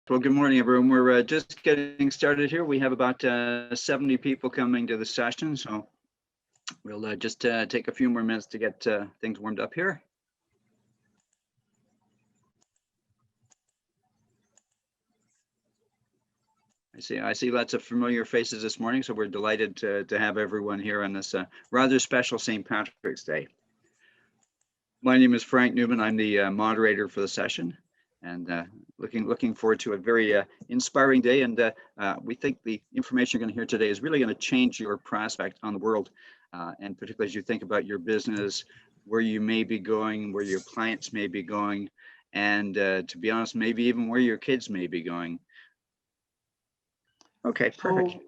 Well, good morning, everyone. We're just getting started here. We have about 70 people coming to the session, so we'll just take a few more minutes to get things warmed up here. I see lots of familiar faces this morning, so we're delighted to have everyone here on this rather special St. Patrick's Day. My name is Frank Newman. I'm the moderator for the session, and looking forward to a very inspiring day. And we think the information you're going to hear today is really going to change your prospect on the world, and particularly as you think about your business, where you may be going, where your clients may be going, and to be honest, maybe even where your kids may be going. Okay, perfect.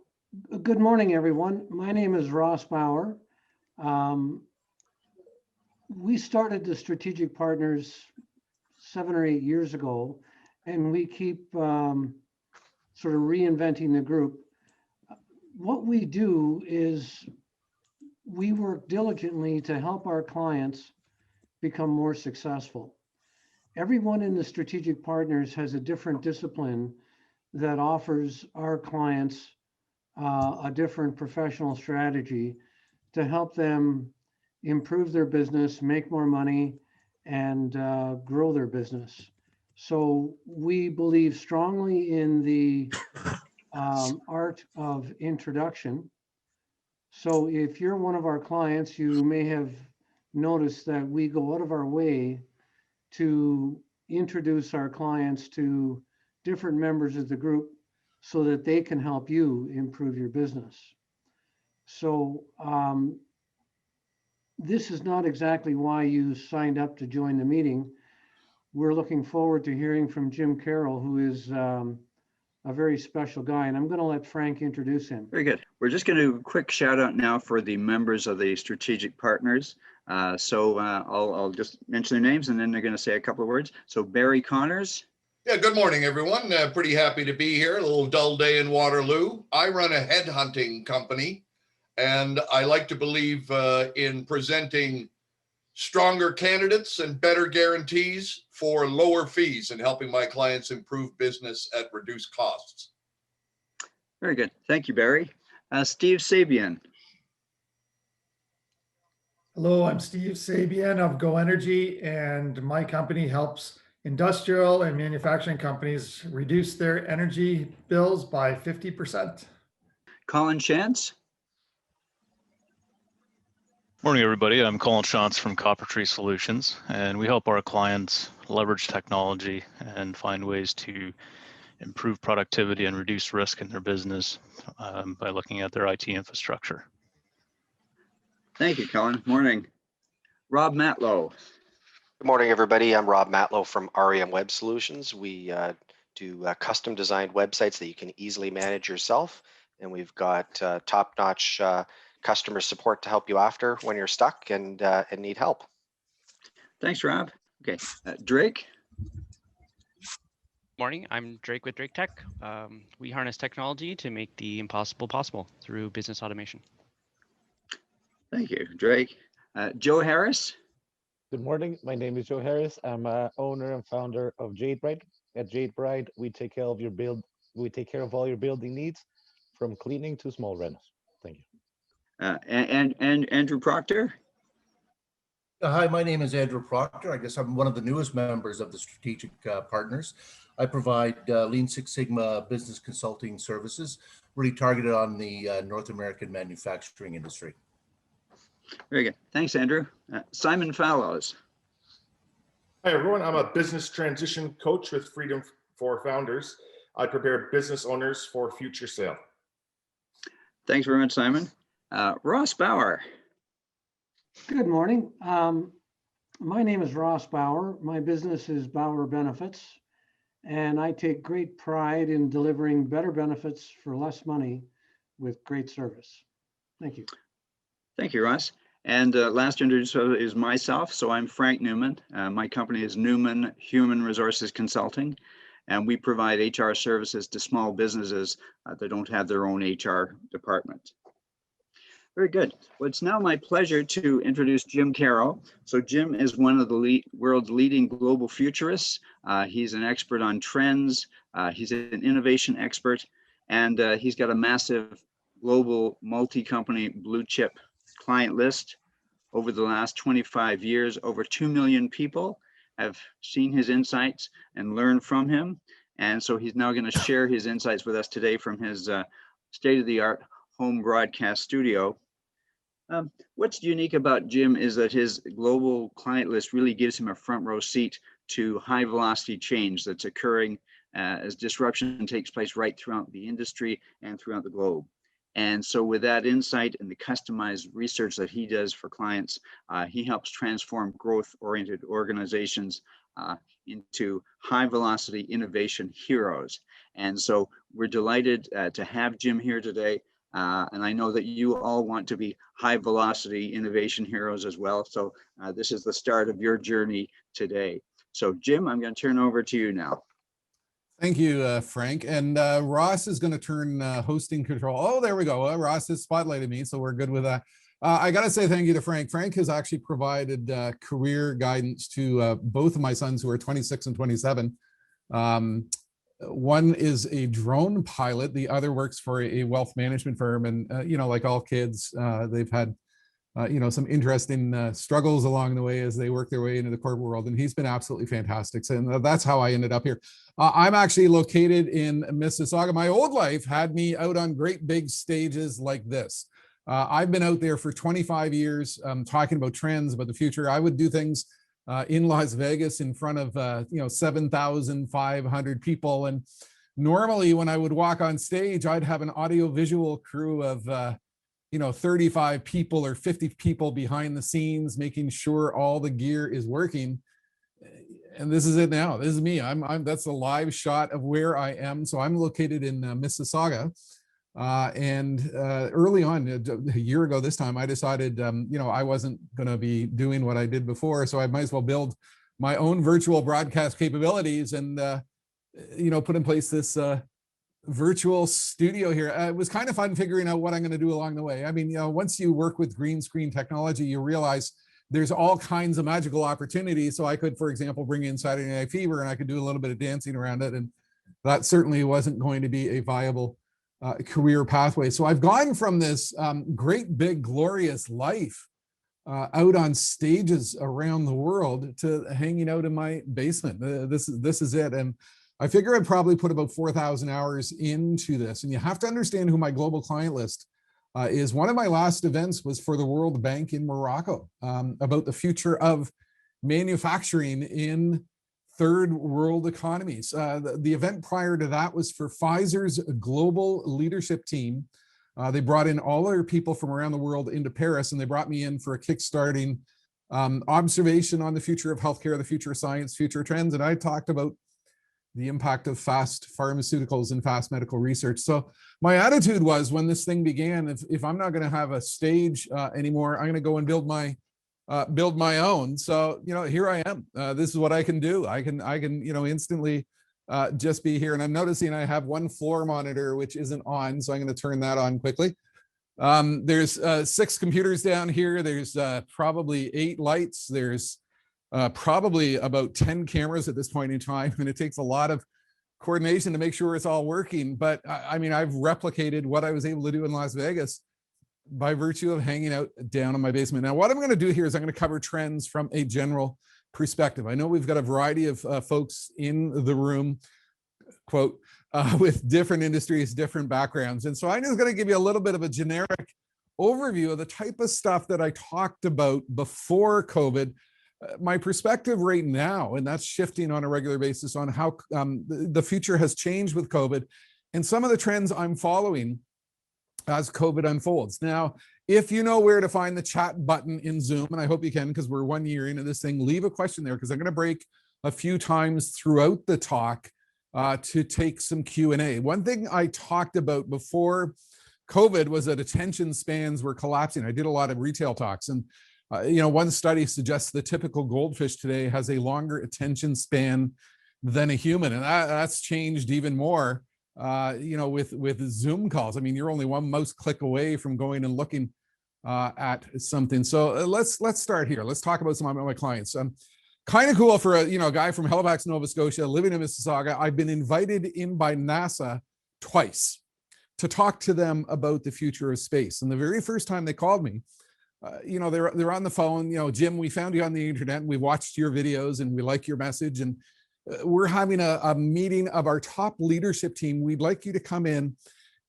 So, good morning, everyone. My name is Ross Bauer. We started the Strategic Partners 7 or 8 years ago, and we keep sort of reinventing the group. What we do is we work diligently to help our clients become more successful. Everyone in the Strategic Partners has a different discipline that offers our clients a different professional strategy to help them improve their business, make more money, and grow their business. So we believe strongly in the art of introduction. So if you're one of our clients, you may have noticed that we go out of our way to introduce our clients to different members of the group so that they can help you improve your business. So this is not exactly why you signed up to join the meeting. We're looking forward to hearing from Jim Carroll, who is a very special guy, and I'm going to let Frank introduce him. Very good. We're just going to do a quick shout out now for the members of the Strategic Partners. I'll just mention their names and then they're going to say a couple of words. So Barry Connors. Yeah, good morning, everyone. Pretty happy to be here. A little dull day in Waterloo. I run a headhunting company, and I like to believe in presenting stronger candidates and better guarantees for lower fees and helping my clients improve business at reduced costs. Very good. Thank you, Barry. Steve Sabian. Hello, I'm Steve Sabian of Go Energy, and my company helps industrial and manufacturing companies reduce their energy bills by 50%. Colin Chance. Morning, everybody. I'm Colin Shantz from Copper Tree Solutions, and we help our clients leverage technology and find ways to improve productivity and reduce risk in their business by looking at their IT infrastructure. Thank you, Colin. Morning. Rob Matlow. Good morning, everybody. I'm Rob Matlow from REM Web Solutions. We do custom designed websites that you can easily manage yourself, and we've got top-notch customer support to help you after when you're stuck and need help. Thanks, Rob. Okay, Drake. Morning, I'm Drake with Drake Tech. We harness technology to make the impossible possible through business automation. Thank you, Drake. Joe Harris. Good morning. My name is Joe Harris. I'm owner and founder of Jade Bride. At Jade Bride, we take care of all your building needs, from cleaning to small rentals. Thank you. And Andrew Proctor. Hi, my name is Andrew Proctor. I guess I'm one of the newest members of the Strategic Partners. I provide Lean Six Sigma business consulting services, really targeted on the North American manufacturing industry. Very good. Thanks, Andrew. Simon Fallows. Hi, everyone. I'm a business transition coach with Freedom for Founders. I prepare business owners for future sale. Thanks very much, Simon. Ross Bauer. Good morning. My name is Ross Bauer. My business is Bauer Benefits, and I take great pride in delivering better benefits for less money with great service. Thank you. Thank you, Ross. And last introduce is myself. So I'm Frank Newman. My company is Newman Human Resources Consulting, and we provide HR services to small businesses that don't have their own HR department. Very good. Well, it's now my pleasure to introduce Jim Carroll. So Jim is one of the world's leading global futurists. He's an expert on trends. He's an innovation expert, and he's got a massive global multi-company blue chip client list. Over the last 25 years, over 2 million people have seen his insights and learned from him. And so he's now going to share his insights with us today from his state-of-the-art home broadcast studio. What's unique about Jim is that his global client list really gives him a front row seat to high velocity change that's occurring as disruption takes place right throughout the industry and throughout the globe. And so with that insight and the customized research that he does for clients, he helps transform growth-oriented organizations into high-velocity innovation heroes. And so we're delighted to have Jim here today. And I know that you all want to be high-velocity innovation heroes as well. So this is the start of your journey today. So Jim, I'm going to turn over to you now. Thank you, Frank. And Ross is going to turn hosting control. Oh, there we go. Ross has spotlighted me, so we're good with that. I got to say thank you to Frank. Frank has actually provided career guidance to both of my sons who are 26 and 27. One is a drone pilot. The other works for a wealth management firm. And, you know, like all kids, they've had, you know, some interesting struggles along the way as they work their way into the corporate world. And he's been absolutely fantastic. So, and that's how I ended up here. I'm actually located in Mississauga. My old life had me out on great big stages like this. I've been out there for 25 years talking about trends, about the future. I would do things in Las Vegas in front of, you know, 7,500 people. And normally when I would walk on stage, I'd have an audio-visual crew of, you know, 35 people or 50 people behind the scenes, making sure all the gear is working. And this is it now. This is me. That's a live shot of where I am. So I'm located in Mississauga. Early on, a year ago this time, I decided, you know, I wasn't going to be doing what I did before. So I might as well build my own virtual broadcast capabilities and, you know, put in place this virtual studio here. It was kind of fun figuring out what I'm going to do along the way. I mean, you know, once you work with green screen technology, you realize there's all kinds of magical opportunities. So I could, for example, bring in Saturday Night Fever and I could do a little bit of dancing around it. And that certainly wasn't going to be a viable career pathway. So I've gone from this great big glorious life out on stages around the world to hanging out in my basement. This is it. And I figure I'd probably put about 4,000 hours into this. And you have to understand who my global client list is. One of my last events was for the World Bank in Morocco about the future of manufacturing in third world economies. The event prior to that was for Pfizer's global leadership team. They brought in all their people from around the world into Paris, and they brought me in for a kickstarting observation on the future of healthcare, the future of science, future trends. And I talked about the impact of fast pharmaceuticals and fast medical research. So my attitude was when this thing began, if I'm not going to have a stage anymore, I'm going to go and build my own. So, you know, here I am. This is what I can do. I can, you know, instantly just be here. And I'm noticing I have one floor monitor, which isn't on. So I'm going to turn that on quickly. There's 6 computers down here. There's probably 8 lights. There's probably about 10 cameras at this point in time. And it takes a lot of coordination to make sure it's all working. But I mean, I've replicated what I was able to do in Las Vegas by virtue of hanging out down in my basement. Now, what I'm going to do here is I'm going to cover trends from a general perspective. I know we've got a variety of folks in the room, quote, with different industries, different backgrounds. And so I'm just going to give you a little bit of a generic overview of the type of stuff that I talked about before COVID. My perspective right now, and that's shifting on a regular basis on how the future has changed with COVID and some of the trends I'm following as COVID unfolds. Now, if you know where to find the chat button in Zoom, and I hope you can because we're 1 year into this thing, leave a question there because I'm going to break a few times throughout the talk to take some Q&A. One thing I talked about before COVID was that attention spans were collapsing. I did a lot of retail talks, and you know, one study suggests the typical goldfish today has a longer attention span than a human, and that's changed even more. You know, with Zoom calls. I mean, you're only one mouse click away from going and looking at something. So let's start here. Let's talk about some of my clients. Kind of cool for a guy from Halifax, Nova Scotia, living in Mississauga. I've been invited in by NASA twice to talk to them about the future of space. And the very first time they called me, they're on the phone. Jim, we found you on the internet and we watched your videos and we like your message, and we're having a meeting of our top leadership team. We'd like you to come in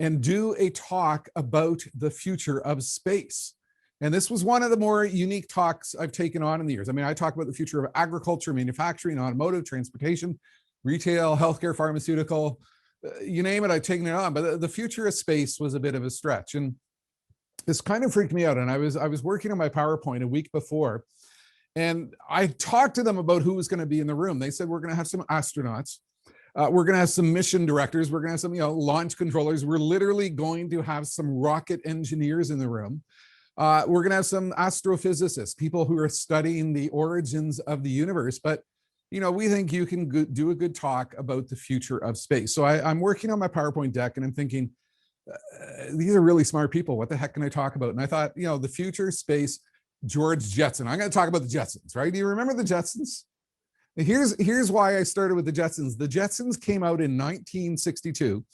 and do a talk about the future of space. And this was one of the more unique talks I've taken on in the years. I mean, I talk about the future of agriculture, manufacturing, automotive, transportation, retail, healthcare, pharmaceutical, you name it, I've taken it on. But the future of space was a bit of a stretch. And this kind of freaked me out. And I was working on my PowerPoint a week before, and I talked to them about who was going to be in the room. They said, we're going to have some astronauts. We're going to have some mission directors. We're going to have some, launch controllers. We're literally going to have some rocket engineers in the room. We're going to have some astrophysicists, people who are studying the origins of the universe. But, we think you can do a good talk about the future of space. So I'm working on my PowerPoint deck and I'm thinking, these are really smart people. What the heck can I talk about? And I thought, the future, space, George Jetson. I'm going to talk about the Jetsons, right? Do you remember the Jetsons? Here's why I started with the Jetsons. The Jetsons came out in 1962.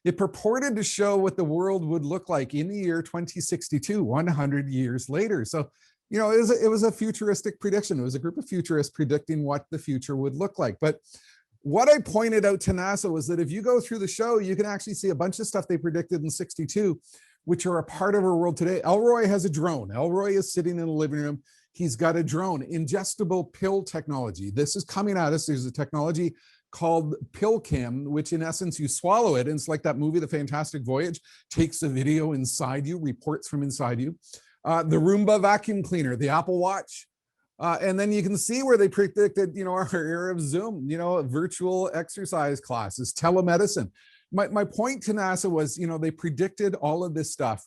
It purported to show what the world would look like in the year 2062, 100 years later. So, it was a futuristic prediction. It was a group of futurists predicting what the future would look like. But what I pointed out to NASA was that if you go through the show, you can actually see a bunch of stuff they predicted in 62, which are a part of our world today. Elroy has a drone. Elroy is sitting in the living room. He's got a drone, ingestible pill technology. This is coming at us. There's a technology called PillCam, which in essence, you swallow it. And it's like that movie, The Fantastic Voyage, takes a video inside you, reports from inside you. The Roomba vacuum cleaner, the Apple Watch. And then you can see where they predicted, our era of Zoom, virtual exercise classes, telemedicine. My point to NASA was, they predicted all of this stuff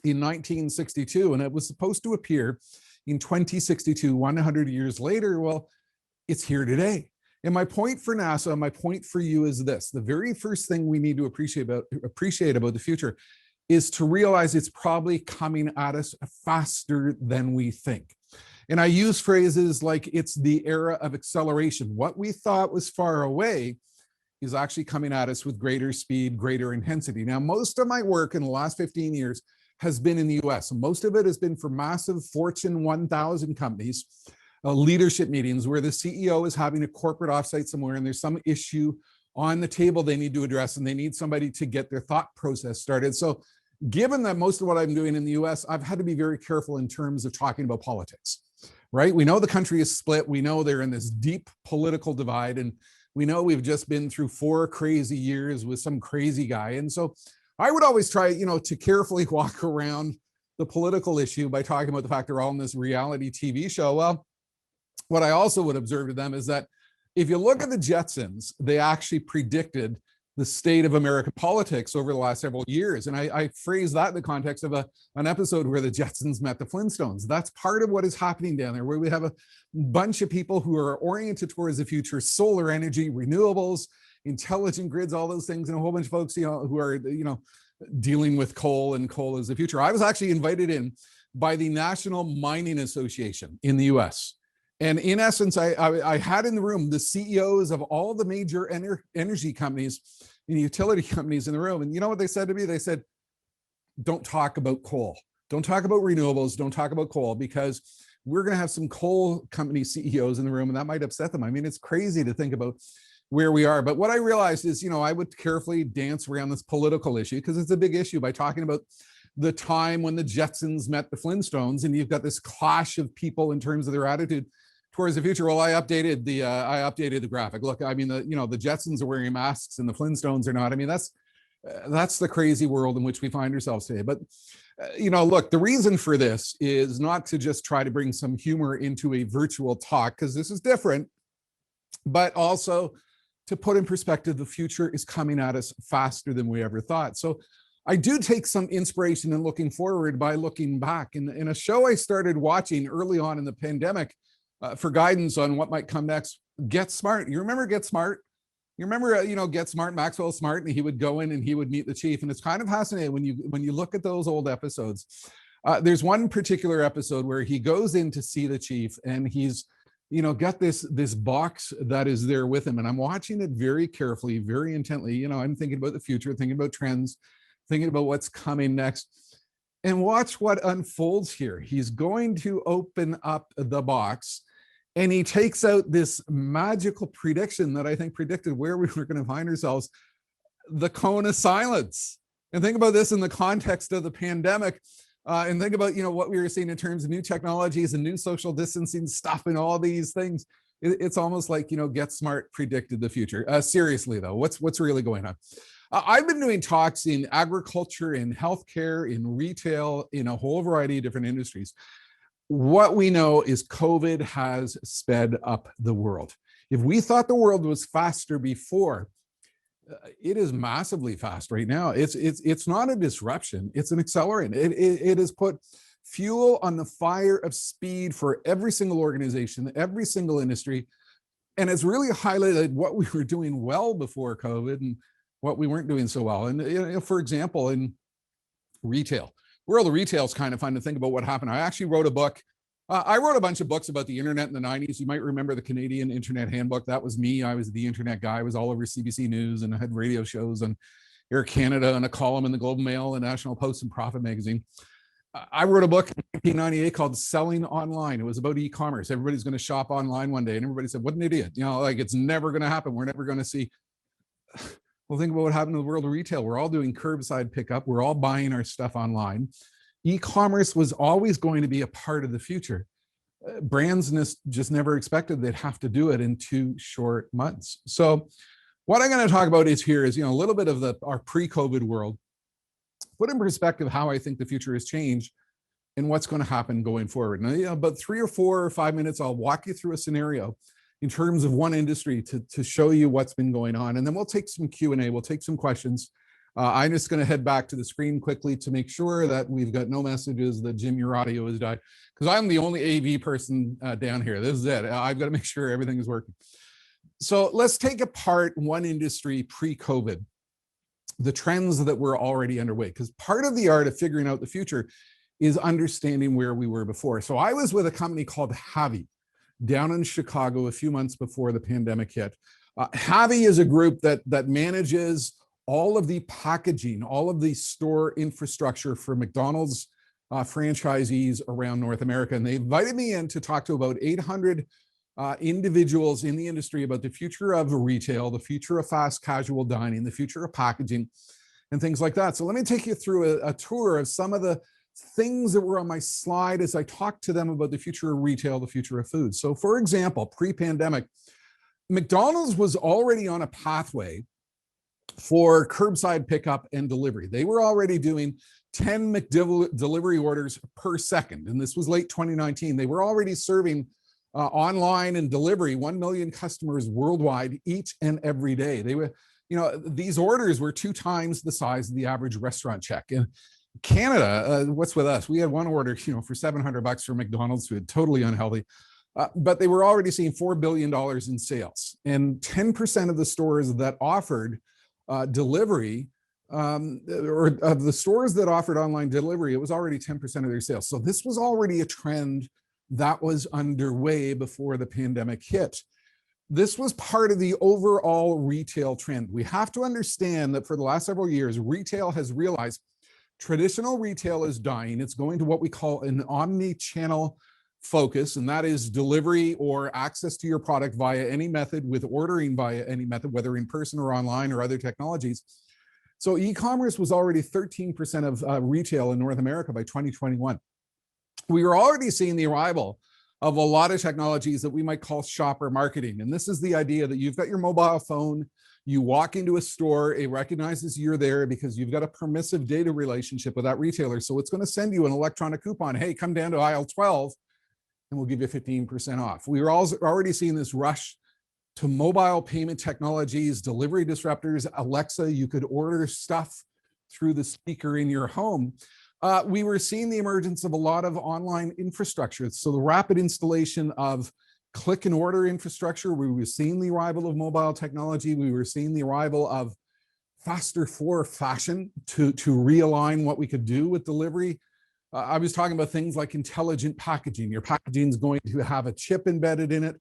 in 1962, and it was supposed to appear in 2062, 100 years later. Well, it's here today. And my point for NASA, my point for you is this: the very first thing we need to appreciate about the future is to realize it's probably coming at us faster than we think. And I use phrases like it's the era of acceleration. What we thought was far away is actually coming at us with greater speed, greater intensity. Now, most of my work in the last 15 years has been in the US. Most of it has been for massive Fortune 1000 companies, leadership meetings where the CEO is having a corporate offsite somewhere and there's some issue on the table they need to address and they need somebody to get their thought process started. So given that most of what I'm doing in the US, I've had to be very careful in terms of talking about politics, right? We know the country is split. We know they're in this deep political divide. And we know we've just been through 4 crazy years with some crazy guy. And so I would always try, to carefully walk around the political issue by talking about the fact they're all in this reality TV show. Well, what I also would observe to them is that if you look at the Jetsons, they actually predicted the state of American politics over the last several years. And I phrase that in the context of an episode where the Jetsons met the Flintstones. That's part of what is happening down there, where we have a bunch of people who are oriented towards the future: solar energy, renewables, intelligent grids, all those things, and a whole bunch of folks, who are, dealing with coal, and coal is the future. I was actually invited in by the National Mining Association in the US. And in essence, I had in the room the CEOs of all the major energy companies and utility companies in the room. And you know what they said to me? They said, don't talk about coal. Don't talk about renewables. Don't talk about coal, because we're going to have some coal company CEOs in the room and that might upset them. I mean, it's crazy to think about where we are. But what I realized is, I would carefully dance around this political issue because it's a big issue by talking about the time when the Jetsons met the Flintstones, and you've got this clash of people in terms of their attitude towards the future. Well, I updated the graphic. Look, I mean, the Jetsons are wearing masks and the Flintstones are not. I mean, that's the crazy world in which we find ourselves today. But look, the reason for this is not to just try to bring some humor into a virtual talk, because this is different, but also to put in perspective, the future is coming at us faster than we ever thought. So I do take some inspiration in looking forward by looking back. In a show I started watching early on in the pandemic for guidance on what might come next, Get Smart. You remember Get Smart? You remember, Get Smart, Maxwell Smart, and he would go in and he would meet the chief. And it's kind of fascinating when you look at those old episodes. There's one particular episode where he goes in to see the chief, and he's, got this box that is there with him. And I'm watching it very carefully, very intently. I'm thinking about the future, thinking about trends, thinking about what's coming next. And watch what unfolds here. He's going to open up the box, and he takes out this magical prediction that I think predicted where we were going to find ourselves, the cone of silence. And think about this in the context of the pandemic. And think about, what we were seeing in terms of new technologies and new social distancing stuff and all these things. It's almost like, Get Smart predicted the future. Seriously, though, what's really going on? I've been doing talks in agriculture, in healthcare, in retail, in a whole variety of different industries. What we know is COVID has sped up the world. If we thought the world was faster before, it is massively fast right now. It's not a disruption, it's an accelerant. It has put fuel on the fire of speed for every single organization, every single industry. And it's really highlighted what we were doing well before COVID and what we weren't doing so well. And for example, in retail, world of retail is kind of fun to think about what happened. I actually wrote a book. I wrote a bunch of books about the internet in the 90s. You might remember the Canadian Internet Handbook. That was me. I was the internet guy. I was all over CBC News, and I had radio shows on Air Canada and a column in the Globe and Mail and National Post and Profit magazine. I wrote a book in 1998 called Selling Online. It was about e-commerce. Everybody's going to shop online one day. And everybody said, what an idiot. It's never going to happen. We're never going to see. Well, think about what happened in the world of retail. We're all doing curbside pickup. We're all buying our stuff online. E-commerce was always going to be a part of the future. Brands just never expected they'd have to do it in 2 short months. So what I'm going to talk about is a little bit of our pre-COVID world, put in perspective how I think the future has changed and what's going to happen going forward. Now, about 3 or 4 or 5 minutes, I'll walk you through a scenario in terms of one industry to show you what's been going on. And then we'll take some Q&A, we'll take some questions. I'm just going to head back to the screen quickly to make sure that we've got no messages that Jim, your audio has died, because I'm the only AV person down here. This is it. I've got to make sure everything is working. So let's take apart one industry pre-COVID, the trends that were already underway, because part of the art of figuring out the future is understanding where we were before. So I was with a company called Havi down in Chicago a few months before the pandemic hit. Havi is a group that manages all of the packaging, all of the store infrastructure for McDonald's franchisees around North America. And they invited me in to talk to about 800 individuals in the industry about the future of retail, the future of fast casual dining, the future of packaging, and things like that. So let me take you through a tour of some of the things that were on my slide as I talked to them about the future of retail, the future of food. So for example, pre-pandemic, McDonald's was already on a pathway for curbside pickup and delivery. They were already doing 10 McDelivery orders per second. And this was late 2019. They were already serving online and delivery 1 million customers worldwide each and every day. They were, these orders were 2 times the size of the average restaurant check. And Canada, what's with us? We had one order, for $700 for McDonald's food, totally unhealthy. But they were already seeing $4 billion in sales. And 10% of the stores that offered delivery, or of the stores that offered online delivery, it was already 10% of their sales. So this was already a trend that was underway before the pandemic hit. This was part of the overall retail trend. We have to understand that for the last several years, retail has realized traditional retail is dying. It's going to what we call an omni-channel focus, and that is delivery or access to your product via any method, with ordering via any method, whether in person or online or other technologies. So e-commerce was already 13% of retail in North America by 2021. We were already seeing the arrival of a lot of technologies that we might call shopper marketing. And this is the idea that you've got your mobile phone, you walk into a store, it recognizes you're there because you've got a permissive data relationship with that retailer. So it's going to send you an electronic coupon. Hey, come down to aisle 12 and we'll give you 15% off. We were already seeing this rush to mobile payment technologies, delivery disruptors. Alexa, you could order stuff through the speaker in your home. We were seeing the emergence of a lot of online infrastructure. So the rapid installation of click and order infrastructure. We were seeing the arrival of mobile technology. We were seeing the arrival of faster for fashion to realign what we could do with delivery I was talking about things like intelligent packaging. Your packaging is going to have a chip embedded in it.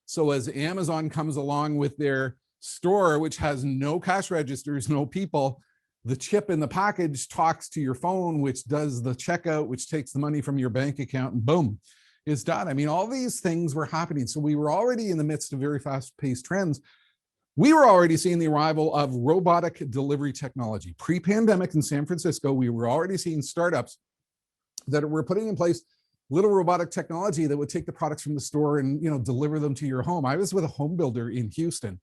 So as Amazon comes along with their store, which has no cash registers, no people, the chip in the package talks to your phone, which does the checkout, which takes the money from your bank account, and boom, it's done. I mean, all these things were happening. So we were already in the midst of very fast-paced trends. We were already seeing the arrival of robotic delivery technology. Pre-pandemic in San Francisco, we were already seeing startups that were putting in place little robotic technology that would take the products from the store and, you know, deliver them to your home. I was with a home builder in Houston,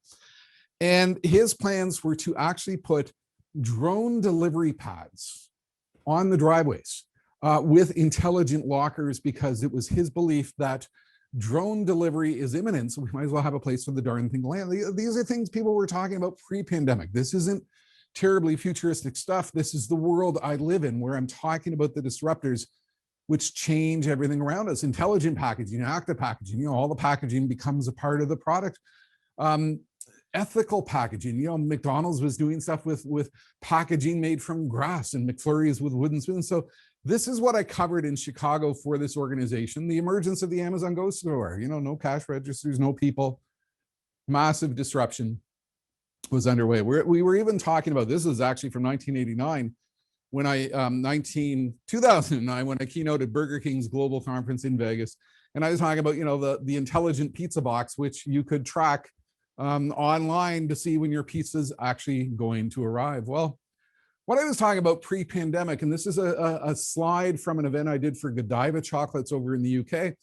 and his plans were to actually put drone delivery pads on the driveways with intelligent lockers, because it was his belief that drone delivery is imminent. So we might as well have a place for the darn thing to land. These are things people were talking about pre-pandemic. This isn't terribly futuristic stuff. This is the world I live in, where I'm talking about the disruptors which change everything around us. Intelligent packaging, active packaging, you know, all the packaging becomes a part of the product. Ethical packaging, you know, McDonald's was doing stuff with packaging made from grass, and McFlurry's with wooden spoons. So this is what I covered in Chicago for this organization. The emergence of the Amazon Go store, you know, no cash registers, no people, massive disruption was underway. We were even talking about, this is actually from 1989, when 2009, when I keynoted Burger King's global conference in Vegas. And I was talking about, you know, the intelligent pizza box, which you could track online to see when your pizza's actually going to arrive. Well, what I was talking about pre-pandemic, and this is a slide from an event I did for Godiva Chocolates over in the UK.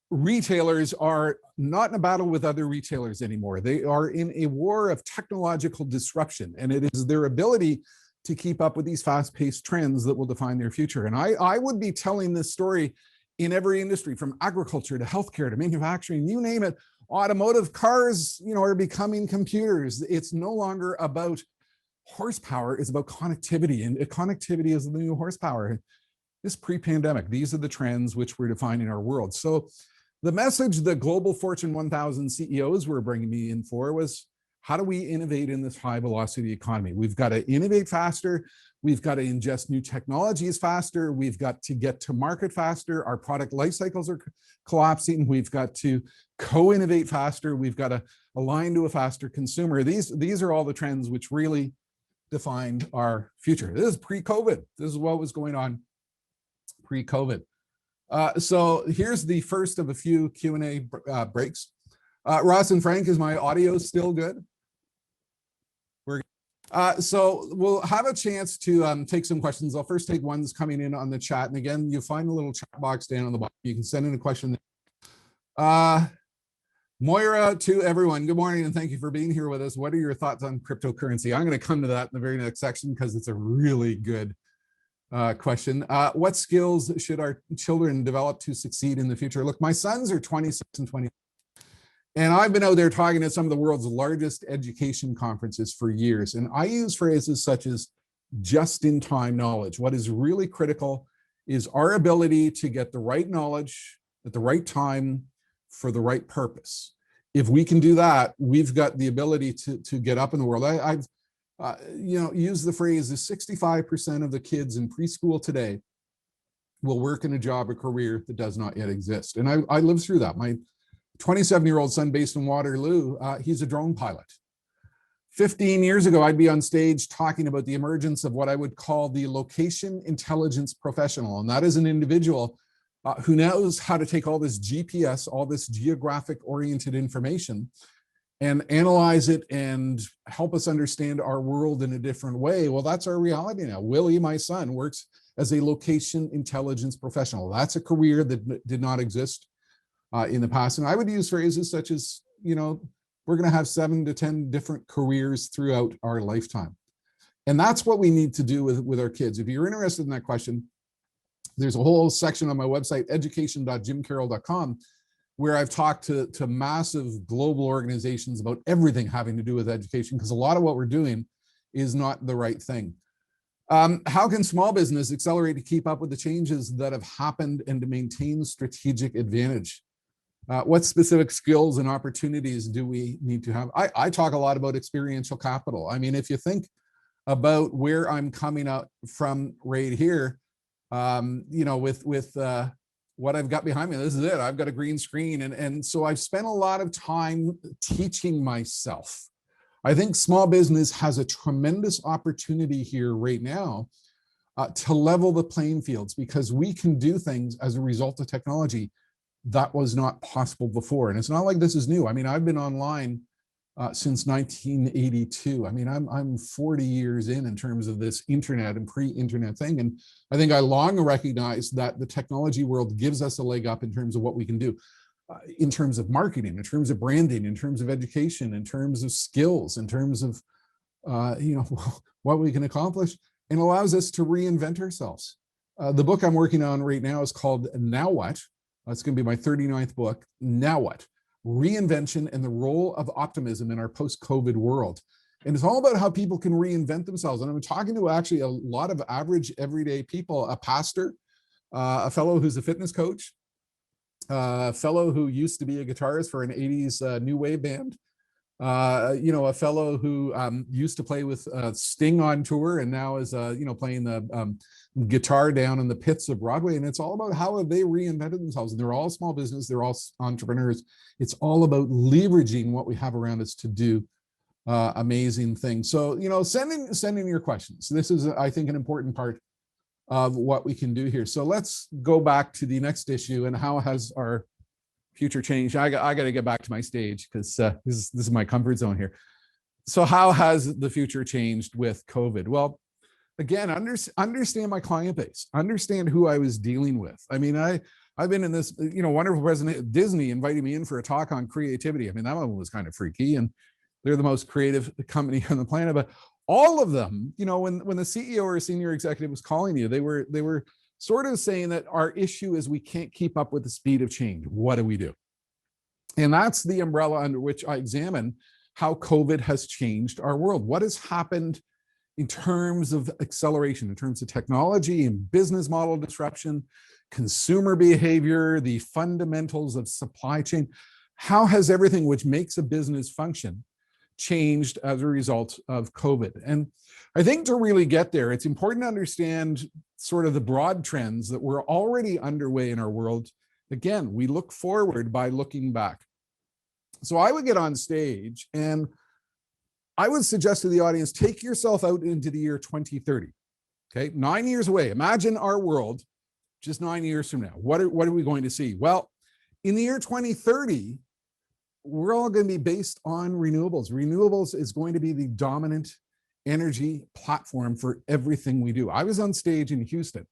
Retailers are not in a battle with other retailers anymore. They are in a war of technological disruption, and it is their ability to keep up with these fast-paced trends that will define their future. And I would be telling this story in every industry, from agriculture to healthcare to manufacturing, you name it. Automotive cars, you know, are becoming computers. It's no longer about horsepower, it's about connectivity, and connectivity is the new horsepower. This pre-pandemic, these are the trends which were defining our world. So the message the global Fortune 1000 CEOs were bringing me in for was, how do we innovate in this high velocity economy? We've got to innovate faster. We've got to ingest new technologies faster. We've got to get to market faster. Our product life cycles are collapsing. We've got to co-innovate faster. We've got to align to a faster consumer. These are all the trends which really defined our future. This is pre-COVID. This is what was going on pre-COVID. So here's the first of a few Q&A breaks. Ross and Frank, is my audio still good? So we'll have a chance to take some questions. I'll first take ones coming in on the chat. And again, you find the little chat box down on the bottom. You can send in a question. Moira, to everyone, good morning and thank you for being here with us. What are your thoughts on cryptocurrency? I'm going to come to that in the very next section because it's a really good question. What skills should our children develop to succeed in the future? Look, my sons are 26 and 20. And I've been out there talking at some of the world's largest education conferences for years. And I use phrases such as just-in-time knowledge. What is really critical is our ability to get the right knowledge at the right time for the right purpose. If we can do that, we've got the ability to get up in the world. I've used the phrase that 65% of the kids in preschool today will work in a job or career that does not yet exist. And I lived through that. My 27-year-old son based in Waterloo, he's a drone pilot. 15 years ago, I'd be on stage talking about the emergence of what I would call the location intelligence professional. And that is an individual who knows how to take all this GPS, all this geographic oriented information and analyze it and help us understand our world in a different way. Well, that's our reality now. Willie, my son, works as a location intelligence professional. That's a career that did not exist in the past. And I would use phrases such as, we're going to have 7 to 10 different careers throughout our lifetime. And that's what we need to do with our kids. If you're interested in that question, there's a whole section on my website, education.jimcarroll.com, where I've talked to massive global organizations about everything having to do with education, because a lot of what we're doing is not the right thing. How can small business accelerate to keep up with the changes that have happened and to maintain strategic advantage? What specific skills and opportunities do we need to have? I talk a lot about experiential capital. I mean, if you think about where I'm coming out from right here, You know, with what I've got behind me, this is it. I've got a green screen. And so I've spent a lot of time teaching myself. I think small business has a tremendous opportunity here right now to level the playing fields, because we can do things as a result of technology that was not possible before. And it's not like this is new. I mean, I've been online since 1982. I mean, I'm 40 years in terms of this internet and pre-internet thing. And I think I long recognized that the technology world gives us a leg up in terms of what we can do, in terms of marketing, in terms of branding, in terms of education, in terms of skills, in terms of, you know, what we can accomplish, and allows us to reinvent ourselves. The book I'm working on right now is called Now What? It's going to be my 39th book. Now What? Reinvention and the role of optimism in our post-COVID world. And it's all about how people can reinvent themselves. And I'm talking to actually a lot of average, everyday people, a pastor, a fellow who's a fitness coach, a fellow who used to be a guitarist for an 80s new wave band, you know, a fellow who used to play with Sting on tour and now is, you know, playing the guitar down in the pits of Broadway. And it's all about how have they reinvented themselves. And they're all small business, they're all entrepreneurs. It's all about leveraging what we have around us to do amazing things. So, you know, send in your questions. This is, I think, an important part of what we can do here. So let's go back to the next issue, and how has our future changed? I got to get back to my stage, because this is my comfort zone here. So how has the future changed with COVID? Well, again, understand my client base, understand who I was dealing with. I mean, I've been in this, you know, wonderful president Disney invited me in for a talk on creativity. I mean, that one was kind of freaky, and they're the most creative company on the planet. But all of them, you know, when the CEO or senior executive was calling you, they were sort of saying that our issue is we can't keep up with the speed of change. What do we do? And that's the umbrella under which I examine how COVID has changed our world. What has happened in terms of acceleration, in terms of technology and business model disruption, consumer behavior, the fundamentals of supply chain? How has everything which makes a business function changed as a result of COVID? And I think to really get there, it's important to understand sort of the broad trends that were already underway in our world. Again, we look forward by looking back. So I would get on stage and I would suggest to the audience, take yourself out into the year 2030. Okay, 9 years away. Imagine our world just 9 years from now. What are we going to see? Well, in the year 2030, we're all going to be based on renewables. Renewables is going to be the dominant energy platform for everything we do. I was on stage in Houston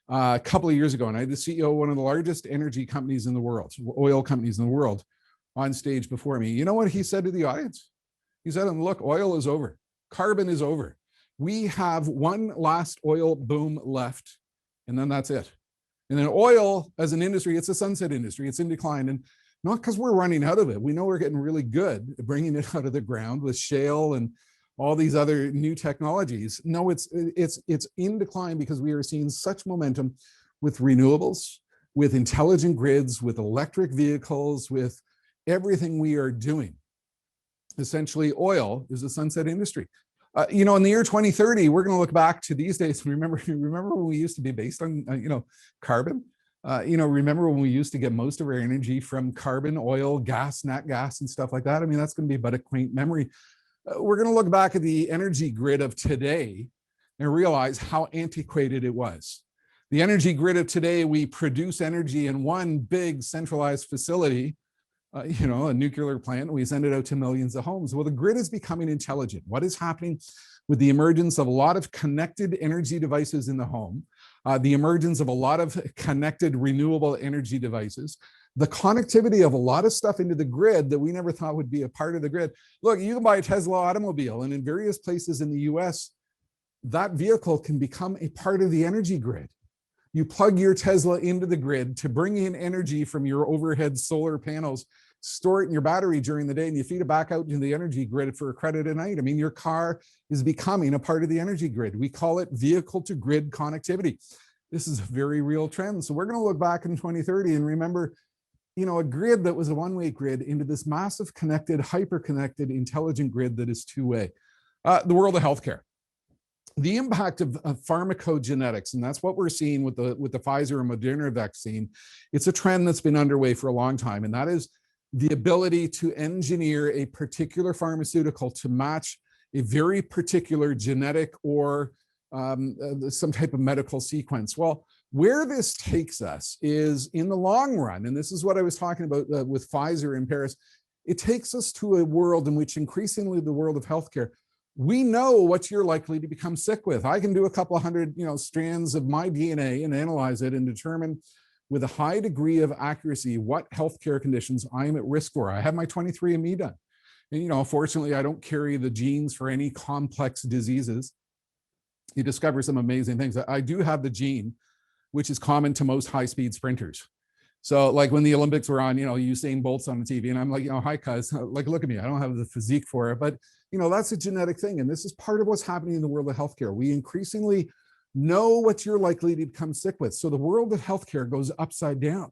a couple of years ago, and I had the CEO of one of the largest energy companies in the world, oil companies in the world, on stage before me. You know what he said to the audience? He said, look, oil is over. Carbon is over. We have one last oil boom left, and then that's it. And then oil as an industry, it's a sunset industry. It's in decline. And not because we're running out of it. We know we're getting really good at bringing it out of the ground with shale and all these other new technologies. No, it's in decline because we are seeing such momentum with renewables, with intelligent grids, with electric vehicles, with everything we are doing. Essentially, oil is a sunset industry. You know, in the year 2030, we're going to look back to these days. Remember when we used to be based on, you know, carbon? You know, remember when we used to get most of our energy from carbon, oil, gas, nat gas, and stuff like that? I mean, that's going to be but a quaint memory. We're going to look back at the energy grid of today and realize how antiquated it was. The energy grid of today, we produce energy in one big centralized facility, you know, a nuclear plant. We send it out to millions of homes. Well, the grid is becoming intelligent. What is happening with the emergence of a lot of connected energy devices in the home, the emergence of a lot of connected renewable energy devices, the connectivity of a lot of stuff into the grid that we never thought would be a part of the grid. Look, you can buy a Tesla automobile, and in various places in the US, that vehicle can become a part of the energy grid. You plug your Tesla into the grid to bring in energy from your overhead solar panels, store it in your battery during the day, and you feed it back out into the energy grid for a credit at night. I mean, your car is becoming a part of the energy grid. We call it vehicle to grid connectivity. This is a very real trend. So we're going to look back in 2030 and remember, you know, a grid that was a one-way grid into this massive connected, hyper-connected, intelligent grid that is two-way. The world of healthcare. the impact of pharmacogenetics, and that's what we're seeing with the Pfizer and Moderna vaccine. It's a trend that's been underway for a long time, and that is the ability to engineer a particular pharmaceutical to match a very particular genetic or some type of medical sequence. Well, where this takes us is in the long run, and this is what I was talking about with Pfizer in Paris, it takes us to a world in which increasingly the world of healthcare, we know what you're likely to become sick with. I can do a couple of hundred, strands of my DNA and analyze it and determine with a high degree of accuracy what healthcare conditions I'm at risk for. I have my 23andMe done. And, fortunately, I don't carry the genes for any complex diseases. You discover some amazing things. I do have the gene, which is common to most high-speed sprinters. So like when the Olympics were on, Usain Bolt's on the TV and I'm like, hi cuz, like, look at me, I don't have the physique for it, but that's a genetic thing. And this is part of what's happening in the world of healthcare. We increasingly know what you're likely to become sick with. So the world of healthcare goes upside down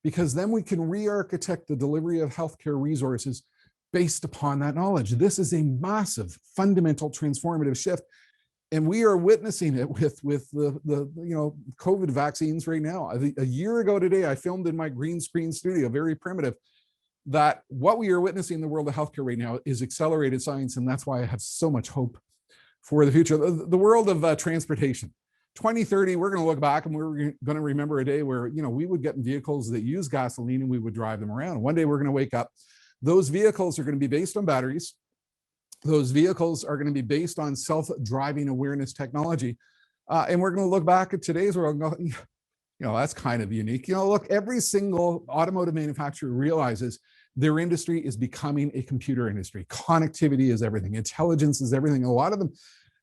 because then we can re-architect the delivery of healthcare resources based upon that knowledge. This is a massive, fundamental, transformative shift. And we are witnessing it with the COVID vaccines right now. A year ago today, I filmed in my green screen studio, very primitive, that what we are witnessing in the world of healthcare right now is accelerated science. And that's why I have so much hope for the future. The world of transportation. 2030, we're going to look back and we're going to remember a day where, we would get in vehicles that use gasoline and we would drive them around. One day we're going to wake up. Those vehicles are going to be based on batteries. Those vehicles are going to be based on self-driving awareness technology. And we're going to look back at today's world and go, that's kind of unique. Look, every single automotive manufacturer realizes their industry is becoming a computer industry. Connectivity is everything. Intelligence is everything. A lot of them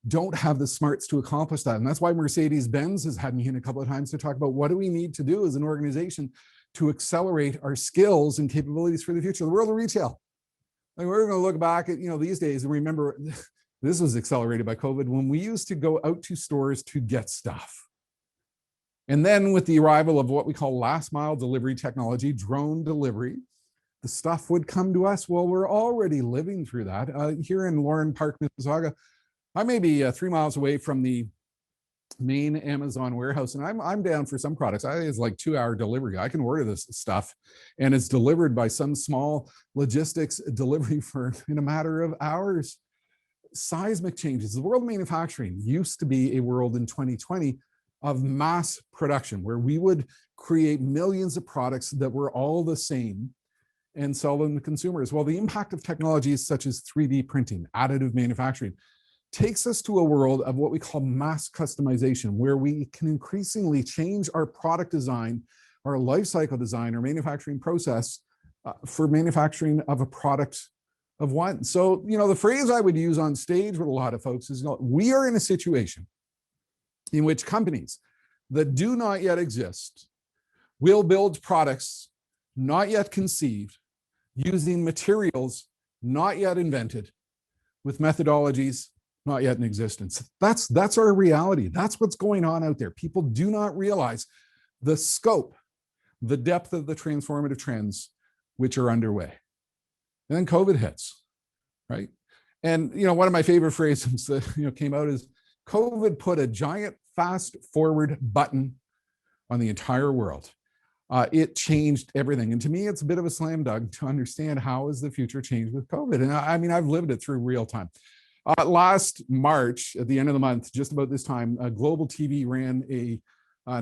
don't have the smarts to accomplish that. And that's why Mercedes-Benz has had me in a couple of times to talk about what do we need to do as an organization to accelerate our skills and capabilities for the future. The world of retail. Like we're going to look back at, these days and remember this was accelerated by COVID when we used to go out to stores to get stuff. And then with the arrival of what we call last mile delivery technology, drone delivery, the stuff would come to us. Well, we're already living through that. Here in Lauren Park, Mississauga, I may be 3 miles away from the main Amazon warehouse, and I'm down for some products. It's like 2-hour delivery. I can order this stuff, and it's delivered by some small logistics delivery firm in a matter of hours. Seismic changes. The world of manufacturing used to be a world in 2020 of mass production, where we would create millions of products that were all the same and sell them to consumers. Well, the impact of technologies such as 3D printing, additive manufacturing, takes us to a world of what we call mass customization, where we can increasingly change our product design, our life cycle design, our manufacturing process for manufacturing of a product of one. So, the phrase I would use on stage with a lot of folks is, we are in a situation in which companies that do not yet exist will build products not yet conceived, using materials not yet invented, with methodologies not yet in existence. That's our reality. That's what's going on out there. People do not realize the scope, the depth of the transformative trends which are underway. And then COVID hits, right? And one of my favorite phrases that came out is, COVID put a giant fast forward button on the entire world. It changed everything. And to me, it's a bit of a slam dunk to understand how has the future changed with COVID. And I mean, I've lived it through real time. Last March, at the end of the month, just about this time, Global TV ran a